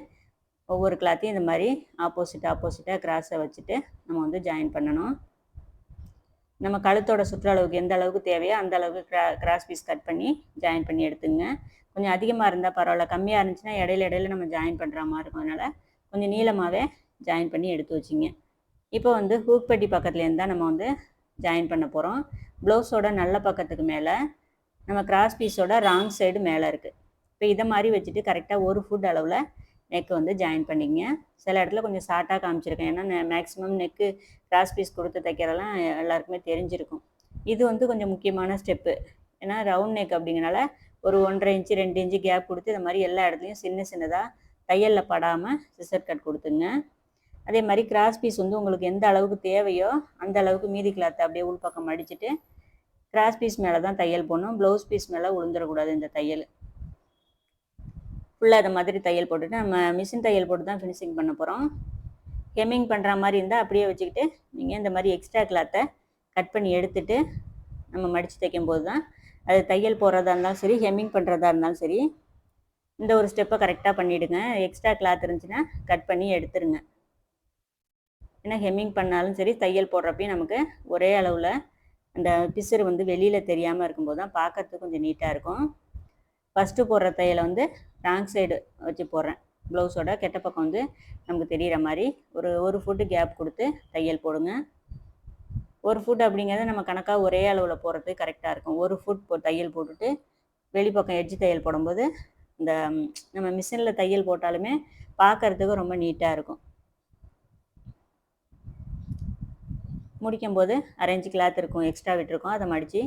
ஒவ்வொரு கிளாத்தையும் இந்த மாதிரி ஆப்போசிட்டாக கிராஸை வச்சுட்டு நம்ம வந்து ஜாயின் பண்ணணும். நம்ம கழுத்தோட சுற்றளவுக்கு எந்த அளவுக்கு தேவையோ அந்த அளவுக்கு கிராஸ் பீஸ் கட் பண்ணி ஜாயின் பண்ணி எடுத்துங்க. கொஞ்சம் அதிகமாக இருந்தால் பரவாயில்ல, கம்மியாக இருந்துச்சுன்னா இடையில நம்ம ஜாயின் பண்ணுற மாதிரி இருக்கும். அதனால் கொஞ்சம் நீளமாகவே ஜாயின் பண்ணி எடுத்து வச்சிங்க. இப்போ வந்து ஹூக் பட்டி பக்கத்துலேருந்து தான் நம்ம வந்து ஜாயின் பண்ண போகிறோம். ப்ளவுஸோட நல்ல பக்கத்துக்கு மேலே நம்ம கிராஸ் பீஸோட ராங் சைடு மேலே இருக்குது. இப்போ இதை மாதிரி வச்சுட்டு கரெக்டாக ஒரு ஃபுட் அளவில் நெக்கு வந்து ஜாயின் பண்ணிங்க. சில இடத்துல கொஞ்சம் ஷார்ட்டாக காமிச்சிருக்கேன், ஏன்னா மேக்ஸிமம் நெக்கு கிராஸ் பீஸ் கொடுத்து தைக்கிறதெல்லாம் எல்லாருக்குமே தெரிஞ்சிருக்கும். இது வந்து கொஞ்சம் முக்கியமான ஸ்டெப்பு. ஏன்னா ரவுண்ட் நெக் அப்படிங்கிறனால ஒரு 1.5 இன்ச்சு 2 இன்ச்சு கேப் கொடுத்து இந்த மாதிரி எல்லா இடத்துலையும் சின்னதாக தையலில் படாமல் சிசர் கட் கொடுத்துங்க. அதே மாதிரி கிராஸ் பீஸ் வந்து உங்களுக்கு எந்த அளவுக்கு தேவையோ அந்த அளவுக்கு மீதி கிளாத்தை அப்படியே உள்பக்கம் மடிச்சுட்டு கிராஸ் பீஸ் மேலே தான் தையல் போடணும், ப்ளவுஸ் பீஸ் மேலே விழுந்துடக்கூடாது இந்த தையல். ஃபுல்லாக இந்த மாதிரி தையல் போட்டுட்டு நம்ம மிஷின் தையல் போட்டு தான் ஃபினிஷிங் பண்ண போகிறோம். ஹெம்மிங் பண்ணுற மாதிரி இருந்தால் அப்படியே வச்சுக்கிட்டு நீங்கள் இந்த மாதிரி எக்ஸ்ட்ரா கிளாத்தை கட் பண்ணி எடுத்துகிட்டு நம்ம மடித்து தைக்கும்போது தான் அது தையல் போடுறதா இருந்தாலும் சரி, ஹெம்மிங் பண்ணுறதா இருந்தாலும் சரி, இந்த ஒரு ஸ்டெப்பை கரெக்டாக பண்ணிவிடுங்க. எக்ஸ்ட்ரா கிளாத் இருந்துச்சுன்னா கட் பண்ணி எடுத்துருங்க. ஏன்னா ஹெம்மிங் பண்ணாலும் சரி, தையல் போடுறப்பையும் நமக்கு ஒரே அளவில் அந்த பிசுறு வந்து வெளியில் தெரியாமல் இருக்கும்போது தான் பார்க்கறதுக்கு கொஞ்சம் நீட்டாக இருக்கும். ஃபஸ்ட்டு போடுற தையலை வந்து ராங் சைடு வச்சு போடுறேன். ப்ளவுஸோட கெட்ட பக்கம் வந்து நமக்கு தெரிகிற மாதிரி ஒரு ஃபுட்டு கேப் கொடுத்து தையல் போடுங்க. 1 ஃபுட் அப்படிங்கிறது நம்ம கணக்காக ஒரே அளவில் போடுறது கரெக்டாக இருக்கும். 1 ஃபுட் தையல் போட்டுட்டு வெளிப்பக்கம் எட்ஜ் தையல் போடும்போது இந்த நம்ம மிஷினில் தையல் போட்டாலுமே பார்க்கறதுக்கு ரொம்ப நீட்டாக இருக்கும். முடிக்கும்போது அரேஞ்சு கிளாத் இருக்கும், எக்ஸ்ட்ரா விட்டுருக்கோம், அதை மடித்து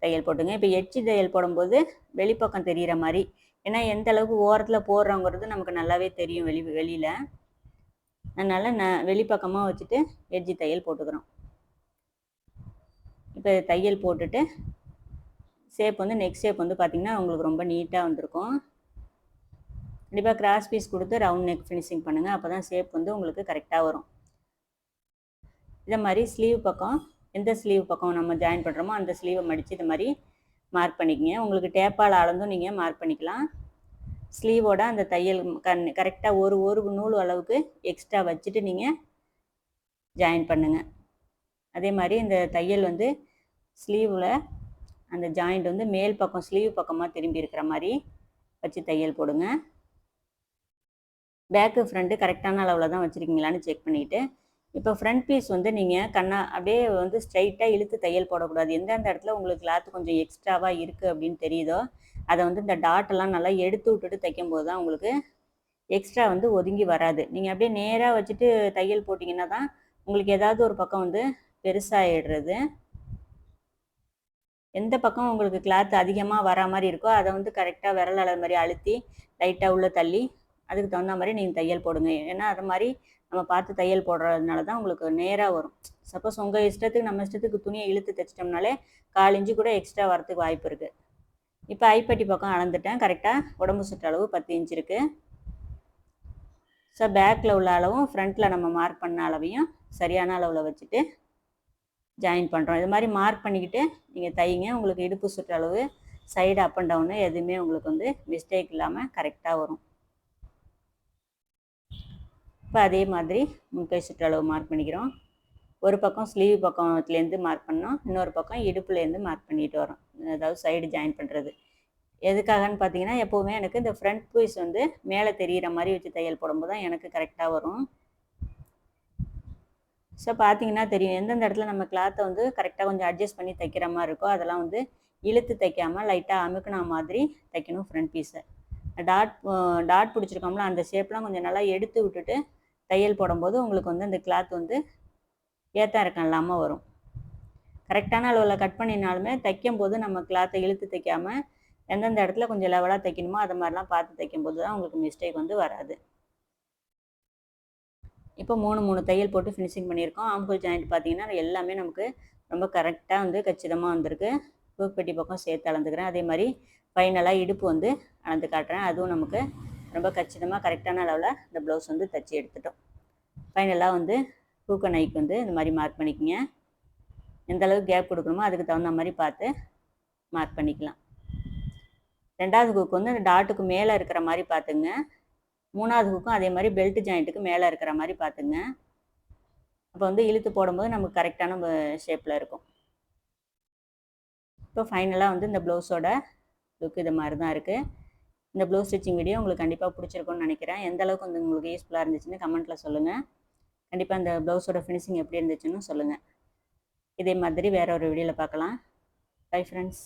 தையல் போட்டுங்க. இப்போ எட்ஜ் தையல் போடும்போது வெளிப்பக்கம் தெரிகிற மாதிரி, ஏன்னா எந்த அளவுக்கு ஓரத்தில் போடுறோங்கிறது நமக்கு நல்லாவே தெரியும் வெளியில். அதனால் வெளிப்பக்கமாக வச்சுட்டு எட்ஜ் தையல் போட்டுக்கிறோம். இப்போ தையல் போட்டுட்டு ஷேப் வந்து நெக் ஷேப் வந்து பார்த்திங்கன்னா உங்களுக்கு ரொம்ப நீட்டாக வந்திருக்கும். கண்டிப்பாக கிராஸ் பீஸ் கொடுத்து ரவுண்ட் நெக் ஃபினிஷிங் பண்ணுங்கள், அப்போ தான் ஷேப் வந்து உங்களுக்கு கரெக்டாக வரும். இதை மாதிரி ஸ்லீவ் பக்கம், எந்த ஸ்லீவ் பக்கம் நம்ம ஜாயின் பண்ணுறோமோ அந்த ஸ்லீவை மடித்து இது மாதிரி மார்க் பண்ணிக்கங்க. உங்களுக்கு டேப்பால் அளந்தும் நீங்கள் மார்க் பண்ணிக்கலாம். ஸ்லீவோட அந்த தையல் கரெக்டாக ஒரு நூல் அளவுக்கு எக்ஸ்ட்ரா வச்சுட்டு நீங்கள் ஜாயின் பண்ணுங்கள். அதே மாதிரி இந்த தையல் வந்து ஸ்லீவில் அந்த ஜாயிண்ட் வந்து மேல் பக்கம் ஸ்லீவ் பக்கமாக திரும்பி இருக்கிற மாதிரி வச்சு தையல் போடுங்க. பேக்கு ஃப்ரண்ட்டு கரெக்டான அளவில் தான் வச்சுருக்கீங்களான்னு செக் பண்ணிவிட்டு, இப்போ ஃப்ரண்ட் பீஸ் வந்து நீங்கள் அப்படியே வந்து ஸ்ட்ரைட்டாக இழுத்து தையல் போடக்கூடாது. எந்தெந்த இடத்துல உங்களுக்கு கிளாத் கொஞ்சம் எக்ஸ்ட்ராவாக இருக்குது அப்படின்னு தெரியுதோ அதை வந்து இந்த டாட்டெல்லாம் நல்லா எடுத்து விட்டுட்டு தைக்கும்போது தான் உங்களுக்கு எக்ஸ்ட்ரா வந்து ஒதுங்கி வராது. நீங்கள் அப்படியே நேராக வச்சுட்டு தையல் போட்டிங்கன்னா தான் உங்களுக்கு ஏதாவது ஒரு பக்கம் வந்து பெருசாகிடுறது. எந்த பக்கம் உங்களுக்கு கிளாத் அதிகமாக வரா மாதிரி இருக்கோ அதை வந்து கரெக்டாக விரல் அளவு மாதிரி அழுத்தி லைட்டாக உள்ளே தள்ளி அதுக்கு தகுந்த மாதிரி நீங்கள் தையல் போடுங்க. ஏன்னா அது மாதிரி நம்ம பார்த்து தையல் போடுறதுனால தான் உங்களுக்கு நேராக வரும். சப்போஸ் உங்கள் இஷ்டத்துக்கு நம்ம இஷ்டத்துக்கு துணியை இழுத்து தைச்சிட்டோம்னாலே 1/4 இன்ச்சு கூட எக்ஸ்ட்ரா வரத்துக்கு வாய்ப்பு இருக்குது. இப்போ ஐப்பட்டி பக்கம் அளந்துட்டேன். கரெக்டாக உடம்பு சுற்ற அளவு 10 இன்ச் இருக்குது. ஸோ பேக்கில் உள்ள அளவும் ஃப்ரண்ட்டில் நம்ம மார்க் பண்ண அளவையும் சரியான அளவில் வச்சுட்டு ஜாயின் பண்ணுறோம். இது மாதிரி மார்க் பண்ணிக்கிட்டு நீங்கள் தைங்க. உங்களுக்கு இடுப்பு சுற்றளவு, சைடு அப் அண்ட் டவுனு எதுவுமே உங்களுக்கு வந்து மிஸ்டேக் இல்லாமல் கரெக்டாக வரும். இப்போ அதே மாதிரி முன்கை சுற்றளவு மார்க் பண்ணிக்கிறோம். ஒரு பக்கம் ஸ்லீவ் பக்கத்துலேருந்து மார்க் பண்ணோம், இன்னொரு பக்கம் இடுப்புலேருந்து மார்க் பண்ணிட்டு வரோம். அதாவது சைடு ஜாயின் பண்ணுறது எதுக்காகன்னு பார்த்தீங்கன்னா, எப்போவுமே எனக்கு இந்த ஃப்ரண்ட் பீஸ் வந்து மேலே தெரிகிற மாதிரி வச்சு தையல் போடும்போது தான் எனக்கு கரெக்டாக வரும். ஸோ பார்த்தீங்கன்னா தெரியும் எந்தெந்த இடத்துல நம்ம கிளாத்தை வந்து கரெக்டாக கொஞ்சம் அட்ஜஸ்ட் பண்ணி தைக்கிற மாதிரி இருக்கோ அதெல்லாம் வந்து இழுத்து தைக்காமல் லைட்டாக அமுக்குன மாதிரி தைக்கணும். ஃப்ரண்ட் பீஸை டாட் பிடிச்சிருக்கோம்ல அந்த ஷேப்லாம் கொஞ்சம் நல்லா எடுத்து விட்டுட்டு தையல் போடும்போது உங்களுக்கு வந்து அந்த கிளாத் வந்து ஏற்ற இறக்கம் இல்லாமல் வரும். கரெக்டான அளவில் கட் பண்ணினாலுமே தைக்கும்போது நம்ம கிளாத்தை இழுத்து தைக்காமல் எந்தெந்த இடத்துல கொஞ்சம் லெவலாக தைக்கணுமோ அதை மாதிரிலாம் பார்த்து தைக்கும்போது தான் உங்களுக்கு மிஸ்டேக் வந்து வராது. இப்போ 3 தையல் போட்டு ஃபினிஷிங் பண்ணியிருக்கோம். ஆம்கோல் ஜாயிண்ட் பார்த்தீங்கன்னா எல்லாமே நமக்கு ரொம்ப கரெக்டாக வந்து கச்சிதமாக வந்திருக்கு. பூப்பெட்டி பக்கம் சேர்த்து அளந்துக்கிறேன். அதே மாதிரி ஃபைனலாக இடுப்பு வந்து அளந்து காட்டுறேன். அதுவும் நமக்கு ரொம்ப கச்சிதமாக கரெக்டான அளவில் இந்த ப்ளவுஸ் வந்து தைச்சி எடுத்துட்டோம். ஃபைனலாக வந்து பூக்க நைக்கு வந்து இந்த மாதிரி மார்க் பண்ணிக்கோங்க. எந்த அளவுக்கு கேப் கொடுக்கணுமோ அதுக்கு தகுந்த மாதிரி பார்த்து மார்க் பண்ணிக்கலாம். 2வது ஹூக் வந்து அந்த டாட்டுக்கு மேலே இருக்கிற மாதிரி பார்த்துங்க. 3வது ஹூக்கும் அதே மாதிரி பெல்ட் ஜாயிண்ட்டுக்கு மேலே இருக்கிற மாதிரி பார்த்துங்க. அப்போ வந்து இழுத்து போடும்போது நமக்கு கரெக்டான ஷேப்பில் இருக்கும். இப்போ ஃபைனலாக வந்து இந்த ப்ளவுஸோட லுக் இது மாதிரி தான் இருக்குது. இந்த ப்ளவுஸ் ஸ்டிச்சிங் வீடியோ உங்களுக்கு கண்டிப்பாக பிடிச்சிருக்கும்னு நினைக்கிறேன். எந்த அளவுக்கு வந்து உங்களுக்கு யூஸ்ஃபுல்லாக இருந்துச்சுன்னு கமெண்ட்டில் சொல்லுங்கள். கண்டிப்பாக இந்த ப்ளவுஸோட ஃபினிஷிங் எப்படி இருந்துச்சுன்னு சொல்லுங்கள். இதே மாதிரி வேறு ஒரு வீடியோவில் பார்க்கலாம். Bye friends.